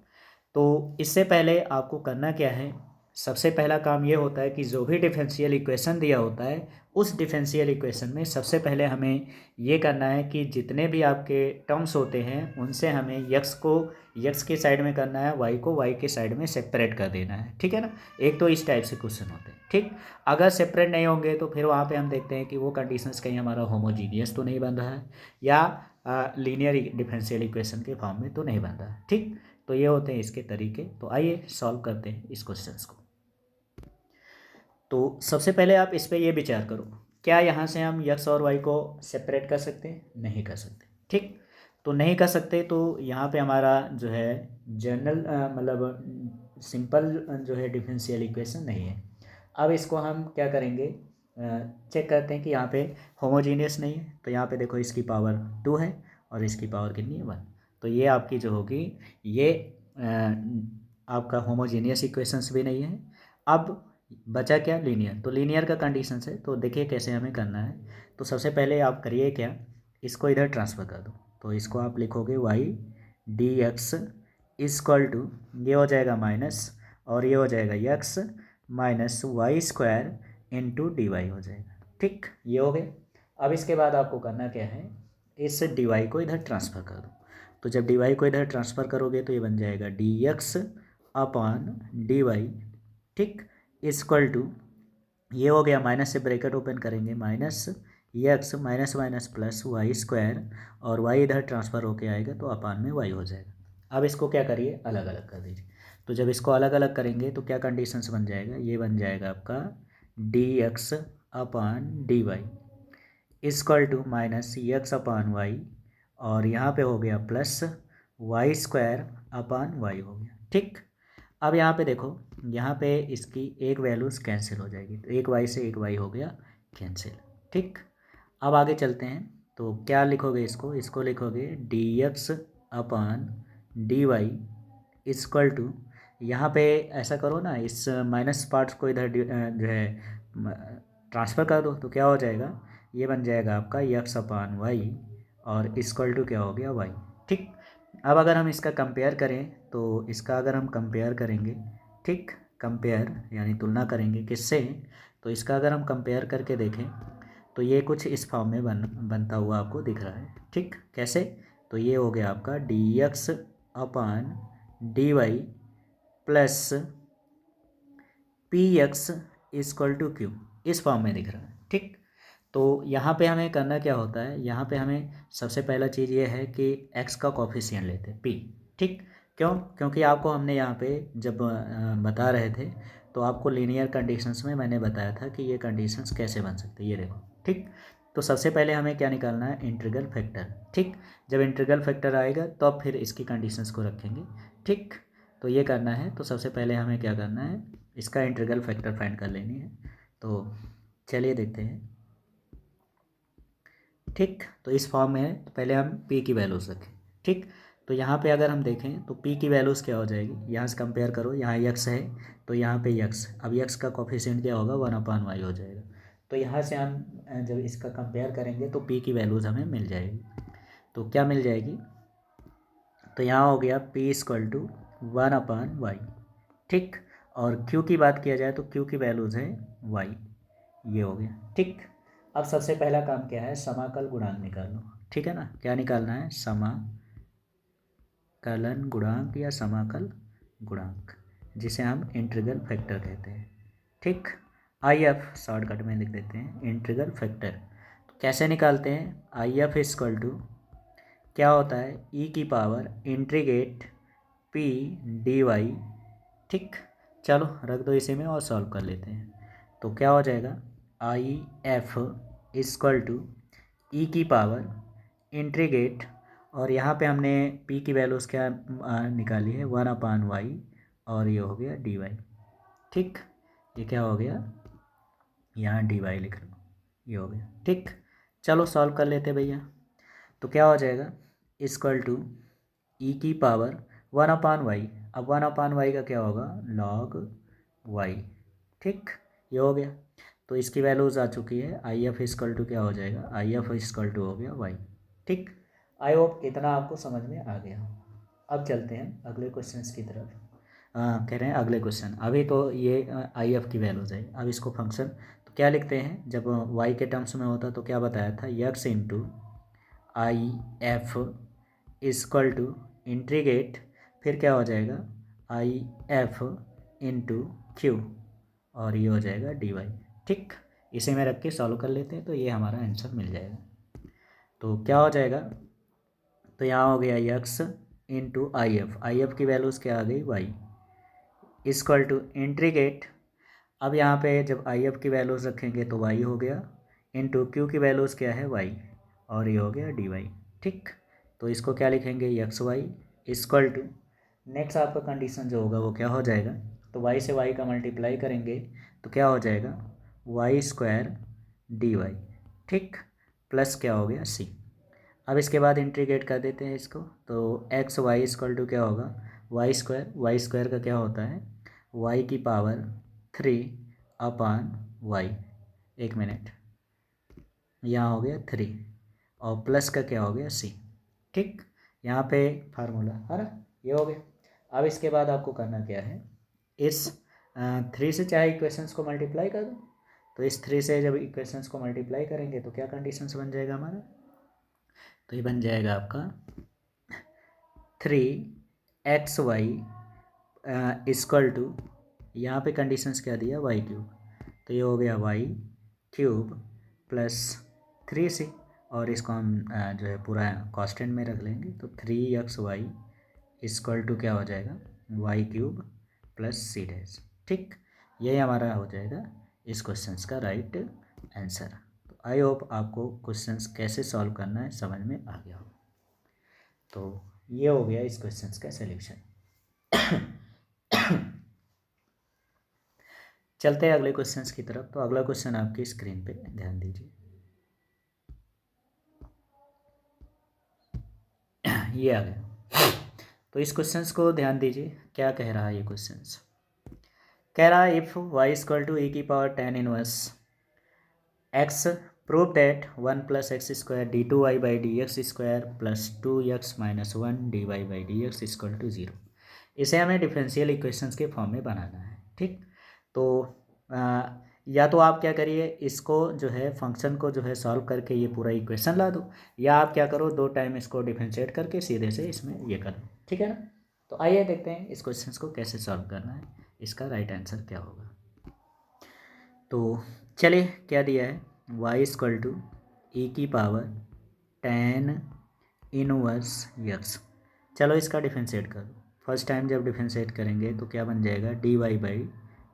S1: तो इससे पहले आपको करना क्या है, सबसे पहला काम ये होता है कि जो भी डिफरेंशियल इक्वेशन दिया होता है उस डिफरेंशियल इक्वेशन में सबसे पहले हमें ये करना है कि जितने भी आपके टर्म्स होते हैं उनसे हमें यक्स को यक्स के साइड में करना है, वाई को वाई के साइड में सेपरेट कर देना है। ठीक है ना, एक तो इस टाइप से क्वेश्चन होते हैं। ठीक, अगर सेपरेट नहीं होंगे तो फिर वहाँ पे हम देखते हैं कि वो कंडीशंस कहीं हमारा होमोजीनियस तो नहीं बन रहा है या लीनियर डिफरेंशियल इक्वेशन के फॉर्म में तो नहीं बन रहा है। ठीक, तो ये होते हैं इसके तरीके। तो आइए सॉल्व करते हैं इस क्वेश्चंस को। तो सबसे पहले आप इस पर ये विचार करो, क्या यहाँ से हम यक्स और वाई को सेपरेट कर सकते हैं, नहीं कर सकते। ठीक, तो नहीं कर सकते, तो यहाँ पे हमारा जो है जनरल मतलब सिंपल जो है डिफरेंशियल इक्वेशन नहीं है। अब इसको हम क्या करेंगे, चेक करते हैं कि यहाँ पे होमोजीनियस नहीं है। तो यहाँ पे देखो इसकी पावर 2 है और इसकी पावर कितनी है, 1। तो ये आपकी जो होगी ये आपका होमोजीनियस इक्वेशंस भी नहीं है। अब बचा क्या, लीनियर। तो लीनियर का कंडीशन है, तो देखिए कैसे हमें करना है। तो सबसे पहले आप करिए क्या, इसको इधर ट्रांसफ़र कर दो। तो इसको आप लिखोगे y d x equal to, ये हो जाएगा माइनस और ये हो जाएगा x minus y square into d y हो जाएगा। ठीक, ये हो गया। अब इसके बाद आपको करना क्या है, इस डी वाई को इधर ट्रांसफ़र कर दो। तो जब डी वाई को इधर ट्रांसफ़र करोगे तो ये बन जाएगा d x upon d y. ठीक, इक्वल टू, ये हो गया माइनस से ब्रैकेट ओपन करेंगे, minus x minus minus plus y square और वाई इधर ट्रांसफ़र होके आएगा तो अपान में वाई हो जाएगा। अब इसको क्या करिए, अलग अलग कर दीजिए। तो जब इसको अलग अलग करेंगे तो क्या कंडीशंस बन जाएगा, ये बन जाएगा आपका d x upon d y equal to minus x upon y और यहाँ पे हो गया plus y square upon y हो गया। ठीक, अब यहाँ पे देखो, यहाँ पे इसकी एक वैल्यूज़ कैंसिल हो जाएगी, तो एक वाई से एक वाई हो गया कैंसिल। ठीक, अब आगे चलते हैं। तो क्या लिखोगे, इसको लिखोगे d x upon d y equal to, यहाँ पे ऐसा करो ना, इस माइनस पार्ट्स को इधर जो है ट्रांसफ़र कर दो। तो क्या हो जाएगा, ये बन जाएगा आपका यक्स अपान वाई और इक्वल टू क्या हो गया y। ठीक, अब अगर हम इसका कंपेयर करें तो इसका अगर हम कंपेयर करेंगे, ठीक, कंपेयर यानी तुलना करेंगे किससे, तो इसका अगर हम कंपेयर करके देखें तो ये कुछ इस फॉर्म में बनता हुआ आपको दिख रहा है। ठीक, कैसे, तो ये हो गया आपका dx upon dy plus px equal to q, इस फॉर्म में दिख रहा है। ठीक, तो यहाँ पे हमें करना क्या होता है, यहाँ पे हमें सबसे पहला चीज़ ये है कि x का कोफिशिएंट लेते हैं p। ठीक, क्यों, क्योंकि आपको हमने यहाँ पे जब बता रहे थे तो आपको लीनियर कंडीशंस में मैंने बताया था कि ये कंडीशंस कैसे बन सकते हैं, ये देखो। ठीक, तो सबसे पहले हमें क्या निकालना है, इंटीग्रल फैक्टर। ठीक, जब इंटीग्रल फैक्टर आएगा तो अब फिर इसकी कंडीशंस को रखेंगे। ठीक, तो ये करना है, तो सबसे पहले हमें क्या करना है, इसका इंटीग्रल फैक्टर फाइंड कर लेनी है। तो चलिए देखते हैं। ठीक, तो इस फॉर्म में पहले हम p की वैल्यूज़ रखें। ठीक, तो यहाँ पे अगर हम देखें तो p की वैल्यूज़ क्या हो जाएगी, यहाँ से कंपेयर करो, यहाँ x है तो यहाँ पे x, अब x का कोफिशिएंट क्या होगा, 1/y हो जाएगा। तो यहाँ से हम जब इसका कंपेयर करेंगे तो p की वैल्यूज़ हमें मिल जाएगी। तो क्या मिल जाएगी, तो यहाँ हो गया p इक्वल टू 1/y। ठीक, और q की बात किया जाए तो q की वैल्यूज़ है y, ये हो गया। ठीक, अब सबसे पहला काम क्या है, समाकल गुणांक निकालो। ठीक है ना, क्या निकालना है, समाकलन गुणांक या समाकल गुणांक, जिसे हम इंटीग्रल फैक्टर कहते हैं। ठीक, IF शॉर्टकट में लिख देते हैं इंटीग्रल फैक्टर। तो कैसे निकालते हैं, IF इक्वल टू क्या होता है, e की पावर इंटीग्रेट p dy। ठीक, चलो रख दो इसी में और सॉल्व कर लेते हैं। तो क्या हो जाएगा, IF इक्वल टू ई की पावर इंटीग्रेट, और यहाँ पे हमने p की वैल्यूज़ क्या निकाली है, 1/y, और ये हो गया dy। ठीक, ये क्या हो गया, यहाँ dy लिख लो, ये हो गया। ठीक, चलो सॉल्व कर लेते भैया। तो क्या हो जाएगा, इक्वल टू ई की पावर 1/y, अब 1/y का क्या होगा, log y। ठीक, ये हो गया। तो इसकी वैल्यूज़ आ चुकी है, IF इक्वल टू क्या हो जाएगा, IF इक्वल टू हो गया y। ठीक, आई होप इतना आपको समझ में आ गया। अब चलते हैं अगले क्वेश्चंस की तरफ। कह रहे हैं अगले क्वेश्चन, अभी तो ये IF की वैल्यूज़ है, अब इसको फंक्शन तो क्या लिखते हैं, जब y के टर्म्स में होता तो क्या बताया था, x into IF equal to integrate, फिर क्या हो जाएगा, IF इंटू Q, और ये हो जाएगा dy। ठीक, इसे में रख के सॉल्व कर लेते हैं तो ये हमारा आंसर मिल जाएगा। तो क्या हो जाएगा, तो यहाँ हो गया x इंटू IF की वैल्यूज़ क्या आ गई, y इक्वल टू इंटीग्रेट, अब यहाँ पे जब IF की वैल्यूज़ रखेंगे तो y हो गया, इंटू Q की वैल्यूज़ क्या है, y, और ये हो गया dy। ठीक, तो इसको क्या लिखेंगे, xy इक्वल टू, नेक्स्ट आपका कंडीशन जो होगा वो क्या हो जाएगा, तो y से y का मल्टीप्लाई करेंगे तो क्या हो जाएगा, y² dy। ठीक, प्लस क्या हो गया c। अब इसके बाद इंटीग्रेट कर देते हैं इसको, तो xy इक्वल टू क्या होगा, y² का क्या होता है, y की पावर 3/y। एक मिनट, यहाँ हो गया 3, और प्लस का क्या हो गया c। ठीक, यहाँ पे फार्मूला है ना, ये हो गया। अब इसके बाद आपको करना क्या है, इस 3 से चाहे इक्वेशंस को मल्टीप्लाई कर दो, तो इस 3 से जब इक्वेशंस को मल्टीप्लाई करेंगे तो क्या कंडीशंस बन जाएगा हमारा, तो ये बन जाएगा आपका 3xy इक्वल टू, यहाँ पे कंडीशंस क्या दिया, y³, तो ये हो गया y³ प्लस 3c, और इसको हम जो है पूरा कांस्टेंट में रख लेंगे, तो 3xy इक्वल टू क्या हो जाएगा, y³ प्लस c'। ठीक, यही हमारा हो जाएगा इस क्वेश्चन का राइट आंसर। तो आई होप आपको क्वेश्चंस कैसे सॉल्व करना है समझ में आ गया हो। तो ये हो गया इस क्वेश्चंस का सलूशन। चलते हैं अगले क्वेश्चंस की तरफ। तो अगला क्वेश्चन आपकी स्क्रीन पे ध्यान दीजिए, ये आ गया। तो इस क्वेश्चंस को ध्यान दीजिए, क्या कह रहा है ये क्वेश्चंस, कह रहा है if y equal to e की power tan inverse x prove that 1 plus x square d two y by d x square plus 2x minus 1 d y by d x equal to 0। इसे हमें डिफरेंशियल इक्वेशंस के फॉर्म में बनाना है। ठीक, तो या तो आप क्या करिए, इसको जो है फंक्शन को जो है सॉल्व करके ये पूरा इक्वेशन ला दो, या आप क्या करो 2 टाइम इसको डिफरेंशिएट करके सीधे से इसमें ये कर दो। ठीक है ना। तो आइए देखते हैं इस क्वेश्चन को कैसे सॉल्व करना है, इसका राइट आंसर क्या होगा। तो चलिए, क्या दिया है, y इक्वल टू ई की पावर tan इनवर्स यक्स। चलो इसका डिफरेंशिएट कर दो। फर्स्ट टाइम जब डिफरेंशिएट करेंगे तो क्या बन जाएगा, d y by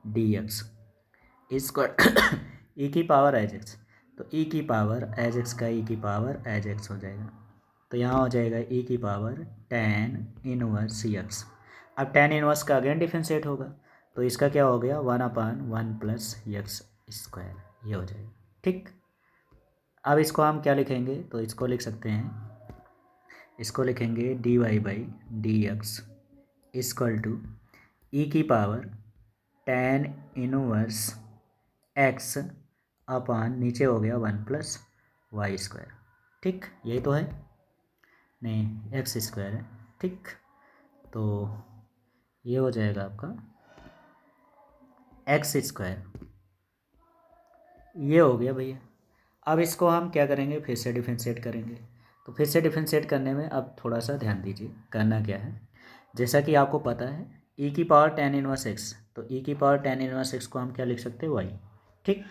S1: d x इसको ई की पावर एज एक्स, तो ई की पावर एज एक्स का ई की पावर एज एक्स हो जाएगा। तो यहाँ हो जाएगा ई की पावर tan इनवर्स यक्स। अब tan इनवर्स का अगेन डिफरेंशिएट होगा, तो इसका क्या हो गया, 1/1 प्लस यक्स स्क्वायर, ये हो जाएगा। ठीक, अब इसको हम क्या लिखेंगे, तो इसको लिख सकते हैं, इसको लिखेंगे d y by d x equal to e की power tan inverse x upon नीचे हो गया 1 प्लस वाई स्क्वायर। ठीक, यही तो है, नहीं एक्स स्क्वायर है। ठीक, तो ये हो जाएगा आपका एक्स स्क्वायर, ये हो गया भैया। अब इसको हम क्या करेंगे, फिर से डिफरेंशिएट करेंगे। तो फिर से डिफरेंशिएट करने में अब थोड़ा सा ध्यान दीजिए, करना क्या है, जैसा कि आपको पता है ई की पावर tan इनवर्स एक्स, तो ई की पावर tan इनवर्स एक्स को हम क्या लिख सकते हैं, वाई। ठीक,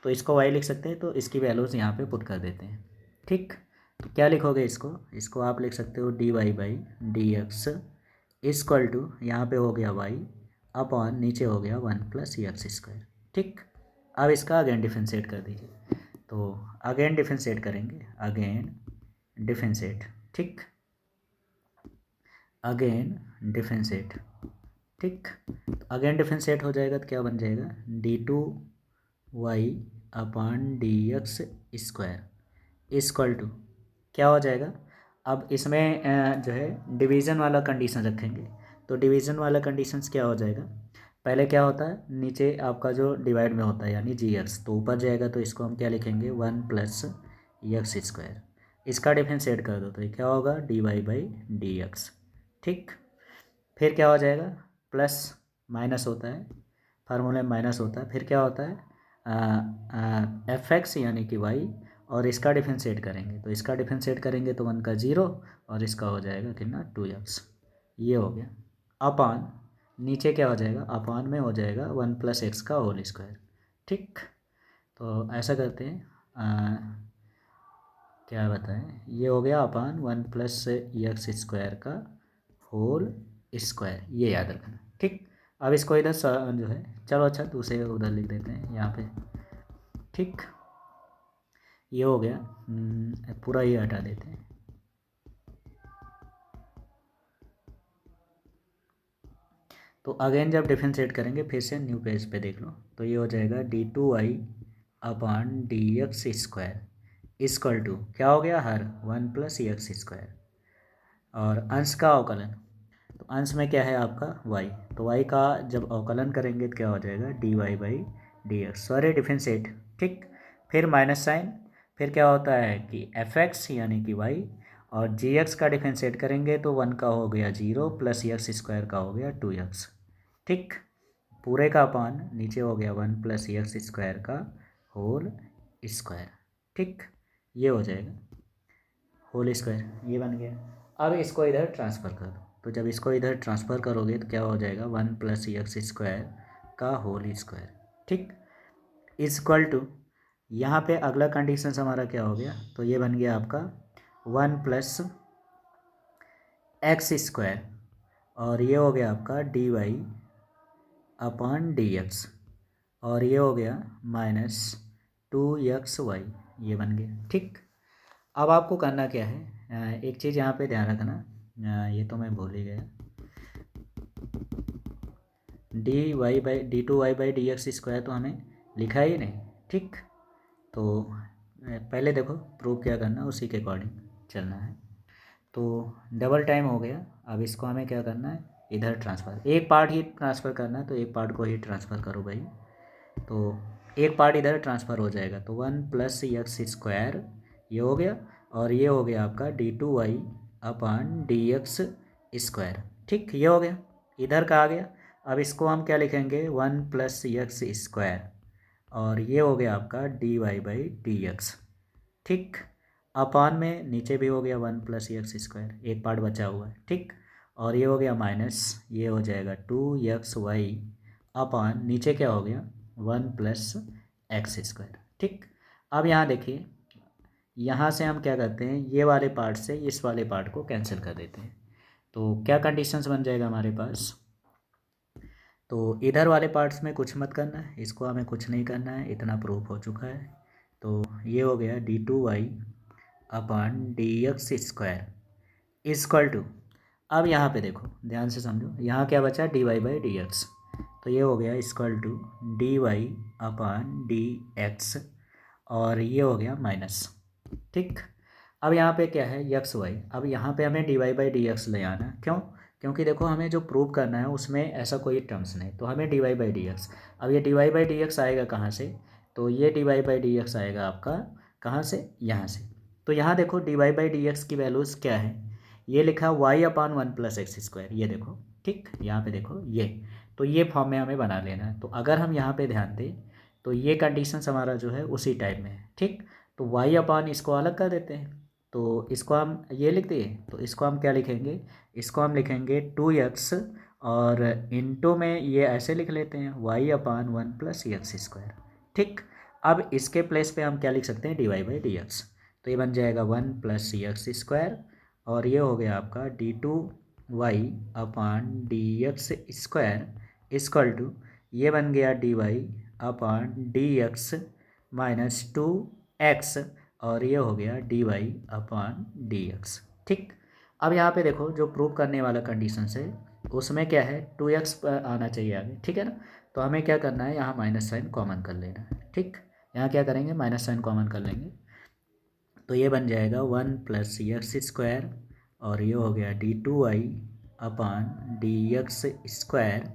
S1: तो इसको वाई लिख सकते हैं, तो इसकी वैल्यूज़ यहाँ पे पुट कर देते हैं। ठीक, तो क्या लिखोगे, इसको आप लिख सकते हो d y by d x equal to, यहाँ पे हो गया वाई अपॉन नीचे हो गया 1 प्लस एक्स स्क्वायर। ठीक, अब इसका अगेन डिफरेंशिएट कर दीजिए। तो अगेन डिफरेंशिएट करेंगे, अगेन डिफरेंशिएट। ठीक, अगेन डिफरेंशिएट। ठीक, तो अगेन डिफरेंशिएट हो जाएगा तो क्या बन जाएगा, d two y upon d x square equal to क्या हो जाएगा। अब इसमें जो है डिवीज़न वाला कंडीशन रखेंगे, तो डिवीज़न वाला कंडीशंस क्या हो जाएगा, पहले क्या होता है, नीचे आपका जो डिवाइड में होता है यानी जी एक्स, तो ऊपर जाएगा तो इसको हम क्या लिखेंगे, 1 प्लस एक्स स्क्वायर। इसका डिफरेंशिएट कर दो तो ये क्या होगा, d y by d x. ठीक, फिर क्या हो जाएगा, प्लस माइनस होता है, फार्मूले में माइनस होता है, फिर क्या होता है एफ एक्स यानी कि वाई, और इसका डिफरेंशिएट करेंगे, तो इसका डिफरेंशिएट करेंगे तो 1 का 0 और इसका हो जाएगा कितना, 2x। ये हो गया, अपान नीचे क्या हो जाएगा, अपान में हो जाएगा 1 प्लस एक्स का होल स्क्वायर। ठीक, तो ऐसा करते हैं, क्या बताएं, ये हो गया अपान 1 प्लस एक्स स्क्वायर का होल स्क्वायर, ये याद रखना। ठीक, अब इसको इधर जो है, चलो अच्छा दूसरे उधर लिख देते हैं यहाँ पे। ठीक, ये हो गया, पूरा ये हटा देते हैं। तो अगेन जब डिफरेंशिएट करेंगे, फिर से न्यू पेज पे देख लो, तो ये हो जाएगा d two y upon d x square equal to क्या हो गया, हर 1 प्लस एक्स स्क्वायर, और अंश का अवकलन, तो अंश में क्या है आपका y, तो y का जब अवकलन करेंगे तो क्या हो जाएगा, d y by d x, sorry differentiate. ठीक, फिर माइनस साइन, फिर क्या होता है कि एफ एक्स यानी कि y, और जी एक्स का डिफरेंशिएट करेंगे तो 1 का हो गया 0 प्लस एक्स स्क्वायर का हो गया 2x। ठीक, पूरे का अपान नीचे हो गया 1 प्लस एक्स स्क्वायर का होल स्क्वायर। ठीक, ये हो जाएगा होल स्क्वायर, ये बन गया। अब इसको इधर ट्रांसफ़र कर दो, तो जब इसको इधर ट्रांसफ़र करोगे तो क्या हो जाएगा, 1 प्लस एक्स स्क्वायर का होल स्क्वायर। ठीक, इक्वल टू यहाँ पे अगला कंडीशन हमारा क्या हो गया, तो ये बन गया आपका 1 प्लस एक्स स्क्वायर, और ये हो गया आपका d y upon d x, और ये हो गया माइनस 2xy, ये बन गया। ठीक, अब आपको करना क्या है, एक चीज़ यहाँ पे ध्यान रखना, ये तो मैं भूल ही गया, d y by d two y by d x square तो हमें लिखा ही नहीं। ठीक, तो पहले देखो प्रूव क्या करना, उसी के अकॉर्डिंग चलना है। तो डबल टाइम हो गया, अब इसको हमें क्या करना है, इधर ट्रांसफ़र, एक पार्ट ही ट्रांसफ़र करना है, तो एक पार्ट को ही ट्रांसफ़र करो भाई। तो एक पार्ट इधर ट्रांसफ़र हो जाएगा, तो 1+x² ये हो गया, और ये हो गया आपका d2y/dx²। ठीक, ये हो गया, इधर का आ गया। अब इसको हम क्या लिखेंगे, 1+x², और ये हो गया आपका dy/dx। ठीक, अपान में नीचे भी हो गया 1+x², एक पार्ट बचा हुआ है। ठीक, और ये हो गया माइनस, ये हो जाएगा 2xy अपान नीचे क्या हो गया 1+x²। ठीक, अब यहाँ देखिए, यहाँ से हम क्या करते हैं, ये वाले पार्ट से इस वाले पार्ट को कैंसिल कर देते हैं। तो क्या कंडीशंस बन जाएगा हमारे पास, तो इधर वाले पार्ट्स में कुछ मत करना है, इसको हमें कुछ नहीं करना है, इतना प्रूफ हो चुका है। तो ये हो गया d2y/dx² इक्वल टू, अब यहाँ पे देखो ध्यान से समझो, यहाँ क्या बचा dy/dx, तो ये हो गया इक्वल टू dy/dx, और ये हो गया माइनस। ठीक, अब यहाँ पे क्या है xy, अब यहाँ पे हमें dy/dx ले आना, क्यों, क्योंकि देखो हमें जो प्रूव करना है उसमें ऐसा कोई टर्म्स नहीं, तो हमें dy/dx, अब ये dy/dx आएगा कहाँ से, तो ये dy/dx आएगा आपका कहाँ से, यहाँ से। तो यहाँ देखो dy/dx की वैल्यूज़ क्या है, ये लिखा y/1+x², ये देखो। ठीक, यहाँ पे देखो ये, तो ये फॉर्म में हमें बना लेना है। तो अगर हम यहाँ पे ध्यान दें तो ये कंडीशंस हमारा जो है उसी टाइप में है। ठीक, तो y/, इसको अलग कर देते हैं, तो इसको हम ये लिख दिए, तो इसको हम क्या लिखेंगे, इसको हम लिखेंगे 2x, और इनटू में ये ऐसे लिख लेते हैं y/1+x²। ठीक, अब इसके प्लेस पे हम क्या लिख सकते हैं dy/dx, तो ये बन जाएगा 1+x², और ये हो गया आपका d2y/dx² इक्वल टू, ये बन गया dy/dx -2x, और ये हो गया dy/dx। ठीक, अब यहाँ पे देखो जो प्रूव करने वाला कंडीशन है उसमें क्या है 2x आना चाहिए आगे। ठीक है ना, तो हमें क्या करना है, यहाँ माइनस साइन कॉमन कर लेना है। ठीक, यहाँ क्या करेंगे, माइनस साइन कॉमन कर लेंगे, तो ये बन जाएगा 1+x², और ये हो गया d2y/dx²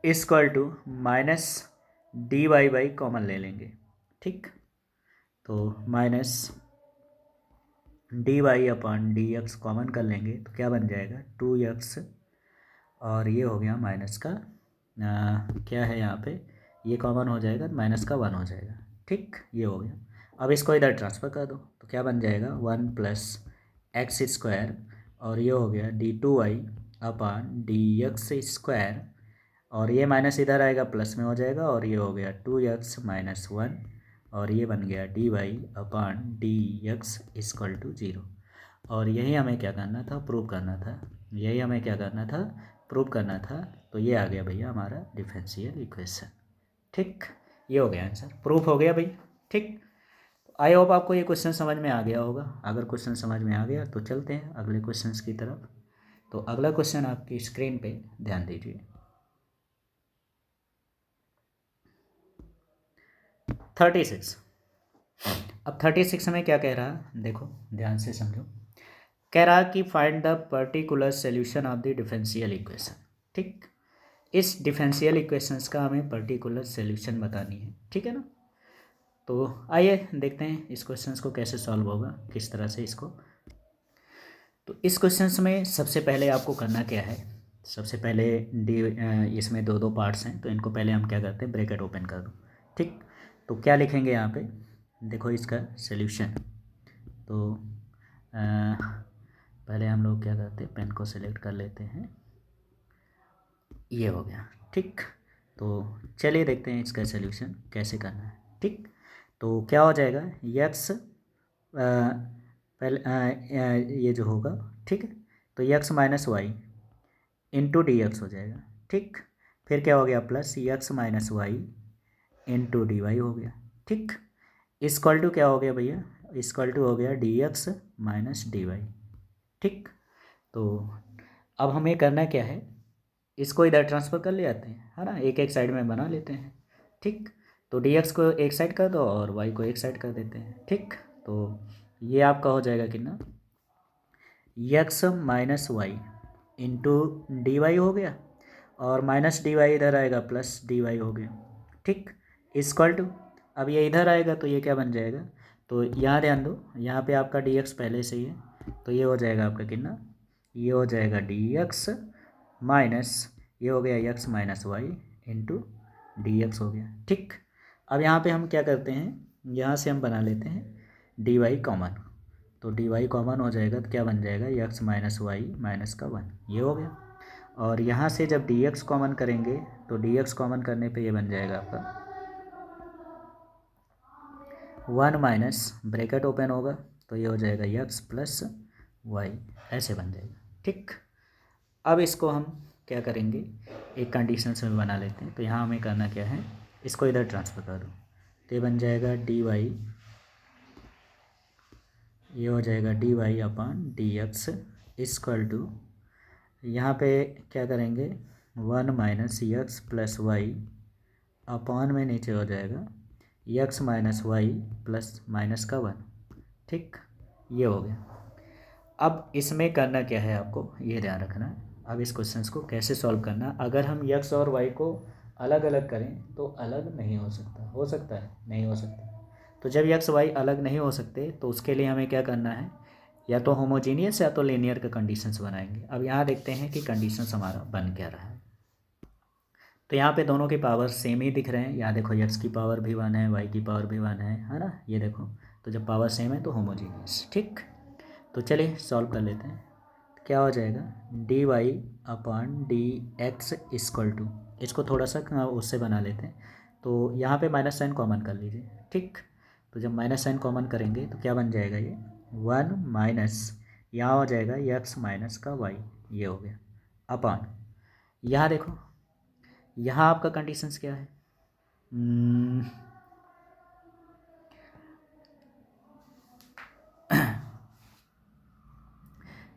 S1: equal to minus dy common ले लेंगे। ठीक, तो माइनस dy/dx कॉमन कर लेंगे, तो क्या बन जाएगा 2x, और ये हो गया माइनस का क्या है यहाँ पे, ये कॉमन हो जाएगा, माइनस का 1 हो जाएगा। ठीक, ये हो गया। अब इसको इधर ट्रांसफ़र कर दो, तो क्या बन जाएगा 1+x², और ये हो गया d2y/dx², और ये माइनस इधर आएगा प्लस में हो जाएगा, और ये हो गया 2x - 1, और ये बन गया dy/dx इक्वल टू 0। और यही हमें क्या करना था, प्रूव करना था, यही हमें क्या करना था, प्रूव करना था। तो ये आ गया भैया हमारा डिफरेंशियल इक्वेशन। ठीक, ये हो गया आंसर, प्रूफ हो गया भाई। ठीक, आई होप आपको ये क्वेश्चन समझ में आ गया होगा। अगर क्वेश्चन समझ में आ गया तो चलते हैं अगले क्वेश्चन की तरफ। तो अगला क्वेश्चन आपकी स्क्रीन पे ध्यान दीजिए, 36। अब 36 में क्या कह रहा, देखो ध्यान से समझो, कह रहा कि find the particular solution of the differential equation. ठीक, इस डिफरेंशियल इक्वेशंस का हमें पर्टिकुलर सॉल्यूशन बतानी है। ठीक है ना, तो आइए देखते हैं इस क्वेश्चन को कैसे सॉल्व होगा, किस तरह से इसको। तो इस क्वेश्चन में सबसे पहले आपको करना क्या है, सबसे पहले इसमें दो दो पार्ट्स हैं, तो इनको पहले हम क्या करते हैं, ब्रैकेट ओपन कर दो। ठीक, तो क्या लिखेंगे यहाँ पे, देखो इसका सॉल्यूशन। तो पहले हम लोग क्या करते हैं, पेन को सिलेक्ट कर लेते हैं, ये हो गया। ठीक, तो चलिए देखते हैं इसका सॉल्यूशन कैसे करना है। ठीक, तो क्या हो जाएगा, यक्स पहले ये जो होगा, ठीक है, तो x - y into d x हो जाएगा। ठीक, फिर क्या हो गया, plus x - y into d y हो गया। ठीक, इक्वल टू क्या हो गया भैया, इक्वल टू हो गया d x minus d y. ठीक, तो अब हमें करना क्या है, इसको इधर ट्रांसफ़र कर ले आते हैं, है ना, एक एक साइड में बना लेते हैं। ठीक, तो डी एक्स को एक साइड कर दो और वाई को एक साइड कर देते हैं। ठीक, तो ये आपका हो जाएगा कितना, x - y into d y हो गया, और माइनस डी वाई इधर आएगा, प्लस डी वाई हो गया। ठीक, इक्वल टू, अब ये इधर आएगा तो ये क्या बन जाएगा, तो यहाँ ध्यान दो, यहाँ पे आपका डी एक्स पहले से ही है, तो ये हो जाएगा आपका कितना, ये हो जाएगा डी एक्स माइनस, ये हो गया x minus y into d x हो गया। ठीक, अब यहाँ पे हम क्या करते हैं, यहाँ से हम बना लेते हैं डी वाई कॉमन, तो डी वाई कॉमन हो जाएगा तो क्या बन जाएगा, एक्स माइनस वाई माइनस का वन, ये हो गया। और यहाँ से जब डी एक्स कॉमन करेंगे तो डी एक्स कॉमन करने पे ये बन जाएगा आपका वन माइनस ब्रैकेट ओपन होगा तो ये हो जाएगा एक्स प्लस वाई, ऐसे बन जाएगा। ठीक, अब इसको हम क्या करेंगे, एक कंडीशन से बना लेते हैं, तो यहाँ हमें करना क्या है, इसको इधर ट्रांसफ़र कर दो, तो ये बन जाएगा डी वाई, ये हो जाएगा d y upon d x equal to, यहाँ पे क्या करेंगे, one minus x plus y upon में नीचे हो जाएगा x minus y plus minus का वन। ठीक, ये हो गया। अब इसमें करना क्या है आपको, ये ध्यान रखना है। अब इस क्वेश्चन को कैसे सॉल्व करना, अगर हम एक्स और वाई को अलग अलग करें तो अलग नहीं हो सकता, हो सकता है, नहीं हो सकता। तो जब एक्स वाई अलग नहीं हो सकते तो उसके लिए हमें क्या करना है, या तो होमोजीनियस या तो लीनियर का कंडीशंस बनाएंगे। अब यहाँ देखते हैं कि कंडीशंस हमारा बन क्या रहा है। तो यहाँ पे दोनों के पावर सेम ही दिख रहे हैं, यहाँ देखो एक्स की पावर भी वन है, वाई की पावर भी वन है ना, ये देखो, तो जब पावर सेम है तो होमोजीनियस। ठीक, तो चलिए सॉल्व कर लेते हैं। क्या हो जाएगा, d y upon d x equal to, इसको थोड़ा सा उससे बना लेते हैं, तो यहाँ पे माइनस साइन कॉमन कर लीजिए। ठीक, तो जब माइनस साइन कॉमन करेंगे तो क्या बन जाएगा, ये वन माइनस, यहाँ हो जाएगा एक्स माइनस का वाई, ये हो गया अपॉन, यहाँ देखो, यहाँ आपका कंडीशंस क्या है,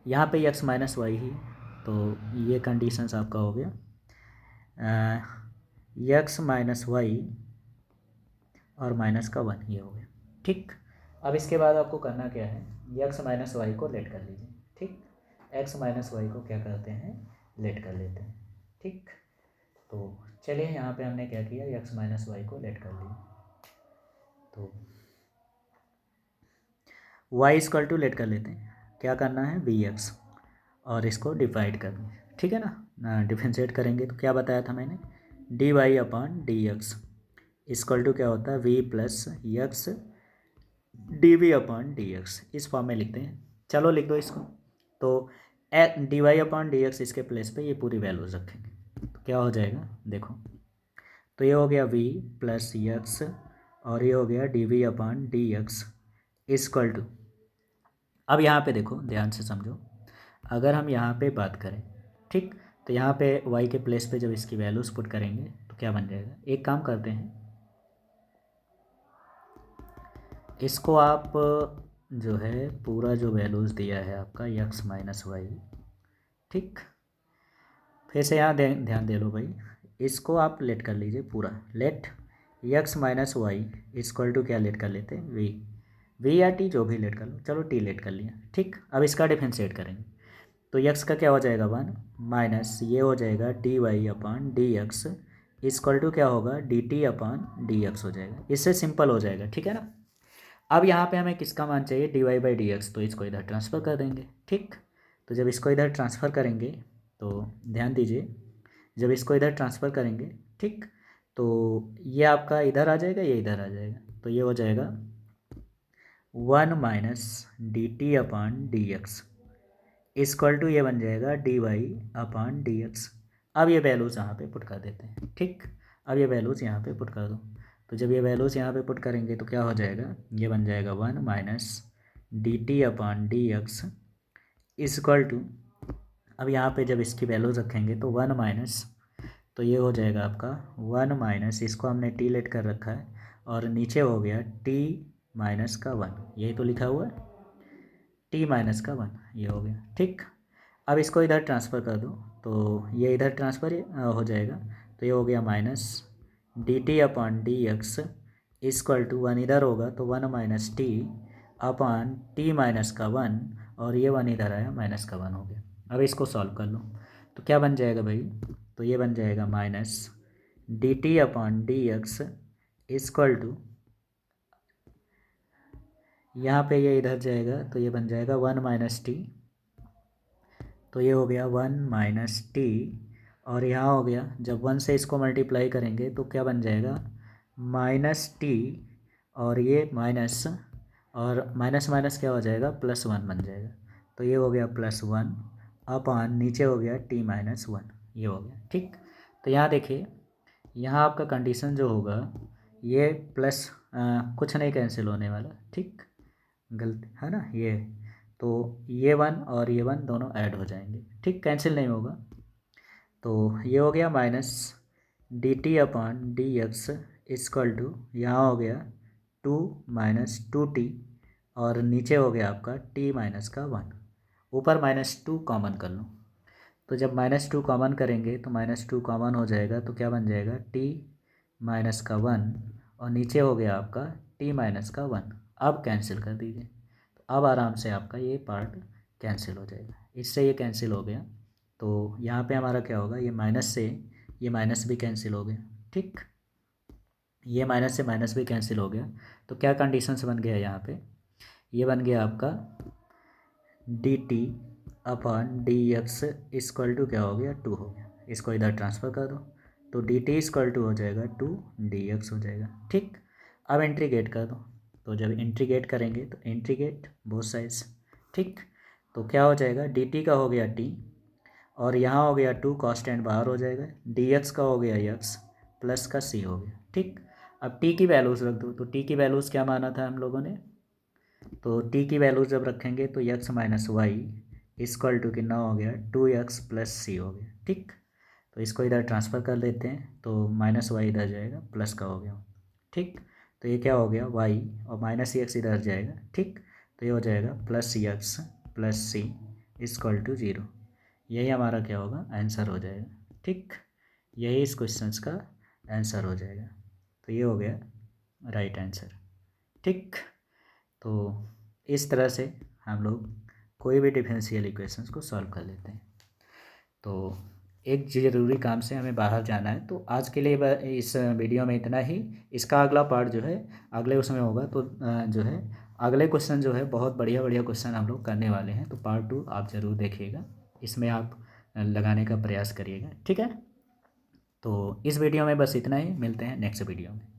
S1: यहाँ पे एक्स माइनस वाई ही, तो ये कंडीशंस आपका हो गया एक्स माइनस वाई और माइनस का वन, ये हो गया। ठीक, अब इसके बाद आपको करना क्या है, एक्स माइनस वाई को लेट कर लीजिए। ठीक, एक्स माइनस वाई को क्या करते हैं, लेट कर लेते हैं। ठीक, तो चलिए यहाँ पे हमने क्या किया, एक्स माइनस वाई को लेट कर लिया, तो वाई इक्वल टू लेट कर लेते हैं, क्या करना है, वी एक्स, और इसको डिवाइड कर दें। ठीक है ना, डिफ्रेंशिएट करेंगे तो क्या बताया था मैंने, d y upon d x equal to क्या होता है, v plus x d v upon d x, इस फॉर्म में लिखते हैं। चलो लिख दो इसको, तो d y upon d x, इसके प्लेस पे ये पूरी वैल्यूज रखेंगे, तो क्या हो जाएगा देखो, तो ये हो गया वी प्लस एक्स और ये हो गया d v upon d x equal to, अब यहाँ पे देखो ध्यान से समझो, अगर हम यहाँ पे बात करें, ठीक, तो यहाँ पे y के प्लेस पे जब इसकी वैल्यूज़ पुट करेंगे तो क्या बन जाएगा, एक काम करते हैं, इसको आप जो है पूरा जो वैल्यूज़ दिया है आपका x माइनस वाई, ठीक, फिर से यहाँ ध्यान दे लो भाई, इसको आप लेट कर लीजिए पूरा, let x minus y equal to क्या लेट कर लेते हैं, वी या टी, जो भी लेट कर लो, चलो टी लेट कर लिया। ठीक, अब इसका डिफरेंशिएट करेंगे तो x का क्या हो जाएगा, वन माइनस ये हो जाएगा d y upon d x equal to क्या होगा, d t upon d x हो जाएगा, इससे सिंपल हो जाएगा। ठीक है ना, अब यहाँ पे हमें किसका मान चाहिए, d y by d x, तो इसको इधर ट्रांसफ़र कर देंगे। ठीक, तो जब इसको इधर ट्रांसफ़र करेंगे तो ध्यान दीजिए, जब इसको इधर ट्रांसफ़र करेंगे, ठीक, तो ये आपका इधर आ जाएगा, ये इधर आ जाएगा, तो ये हो जाएगा one minus d t upon d x equal to ये बन जाएगा d y upon d x. अब ये वैल्यूज़ यहाँ पे पुट कर देते हैं। ठीक, अब ये वैल्यूज़ यहाँ पे पुट कर दो, तो जब ये वैल्यूज़ यहाँ पे पुट करेंगे तो क्या हो जाएगा, ये बन जाएगा one minus d t upon d x equal to, अब यहाँ पे जब इसकी वैल्यूज़ रखेंगे तो वन माइनस, तो ये हो जाएगा आपका वन माइनस, इसको हमने टी लेट कर रखा है और नीचे हो गया टी माइनस का वन, यही तो लिखा हुआ है, टी माइनस का वन, ये हो गया। ठीक, अब इसको इधर ट्रांसफ़र कर दो तो ये इधर ट्रांसफ़र हो जाएगा, तो ये हो गया minus d t upon d x equal to one इधर होगा तो one minus t upon t minus का वन, और ये वन इधर आया माइनस का वन हो गया। अब इसको सॉल्व कर लो तो क्या बन जाएगा भाई, तो ये बन जाएगा minus d t upon d x equal to, यहाँ पे ये इधर जाएगा तो ये बन जाएगा 1 माइनस टी, तो ये हो गया 1 माइनस टी, और यहाँ हो गया जब 1 से इसको मल्टीप्लाई करेंगे तो क्या बन जाएगा माइनस टी, और ये माइनस, और माइनस माइनस क्या हो जाएगा +1 बन जाएगा, तो ये हो गया +1 अपॉन नीचे हो गया t-1, ये हो गया। ठीक, तो यहाँ देखिए, यहाँ आपका कंडीशन जो होगा ये प्लस कुछ नहीं कैंसिल होने वाला, ठीक, गलती है ना ये, तो ये 1 और ये 1 दोनों ऐड हो जाएंगे, ठीक, कैंसिल नहीं होगा। तो ये हो गया माइनस dt/dx इक्वल टू, यहाँ हो गया 2 माइनस 2t, और नीचे हो गया आपका t-1, ऊपर -2 कॉमन कर लो, तो जब -2 कॉमन करेंगे तो -2 कॉमन हो जाएगा, तो क्या बन जाएगा t-1, और नीचे हो गया आपका t-1, अब कैंसिल कर दीजिए, तो अब आराम से आपका ये पार्ट कैंसिल हो जाएगा, इससे ये कैंसिल हो गया, तो यहाँ पे हमारा क्या होगा, ये माइनस से ये माइनस भी कैंसिल हो गया, ठीक, ये माइनस से माइनस भी कैंसिल हो गया, तो क्या कंडीशंस बन गया यहाँ पे, ये बन गया आपका dt/dx इक्वल टू क्या हो गया 2 हो गया, इसको इधर ट्रांसफ़र कर दो, तो dt इक्वल टू हो जाएगा 2 dx हो जाएगा, ठीक। अब इंट्रीगेट कर दो, तो जब इंट्रीगेट करेंगे तो इंट्रीगेट बोथ साइड्स, ठीक, तो क्या हो जाएगा dt का हो गया t, और यहाँ हो गया 2 कांस्टेंट बाहर हो जाएगा, dx का हो गया x प्लस का c हो गया, ठीक। अब t की वैल्यूज़ रख दो, तो t की वैल्यूज़ क्या माना था हम लोगों ने, तो t की वैल्यू जब रखेंगे तो x minus y equal to कितना हो गया 2x प्लस c हो गया, ठीक, तो इसको इधर ट्रांसफ़र कर लेते हैं, तो -y इधर जाएगा प्लस का हो गया, ठीक, तो ये क्या हो गया y, और -x इधर जाएगा, ठीक, तो ये हो जाएगा +x plus c equal to 0, यही हमारा क्या होगा आंसर हो जाएगा, ठीक, यही इस क्वेश्चन का आंसर हो जाएगा, तो ये हो गया राइट आंसर, ठीक। तो इस तरह से हम लोग कोई भी डिफरेंशियल इक्वेशंस को सॉल्व कर लेते हैं। तो एक ज़रूरी काम से हमें बाहर जाना है, तो आज के लिए इस वीडियो में इतना ही। इसका अगला पार्ट जो है अगले उसमें होगा, तो जो है अगले क्वेश्चन जो है बहुत बढ़िया बढ़िया क्वेश्चन हम लोग करने वाले हैं, तो पार्ट 2 आप ज़रूर देखिएगा, इसमें आप लगाने का प्रयास करिएगा, ठीक है। तो इस वीडियो में बस इतना ही, मिलते हैं नेक्स्ट वीडियो में।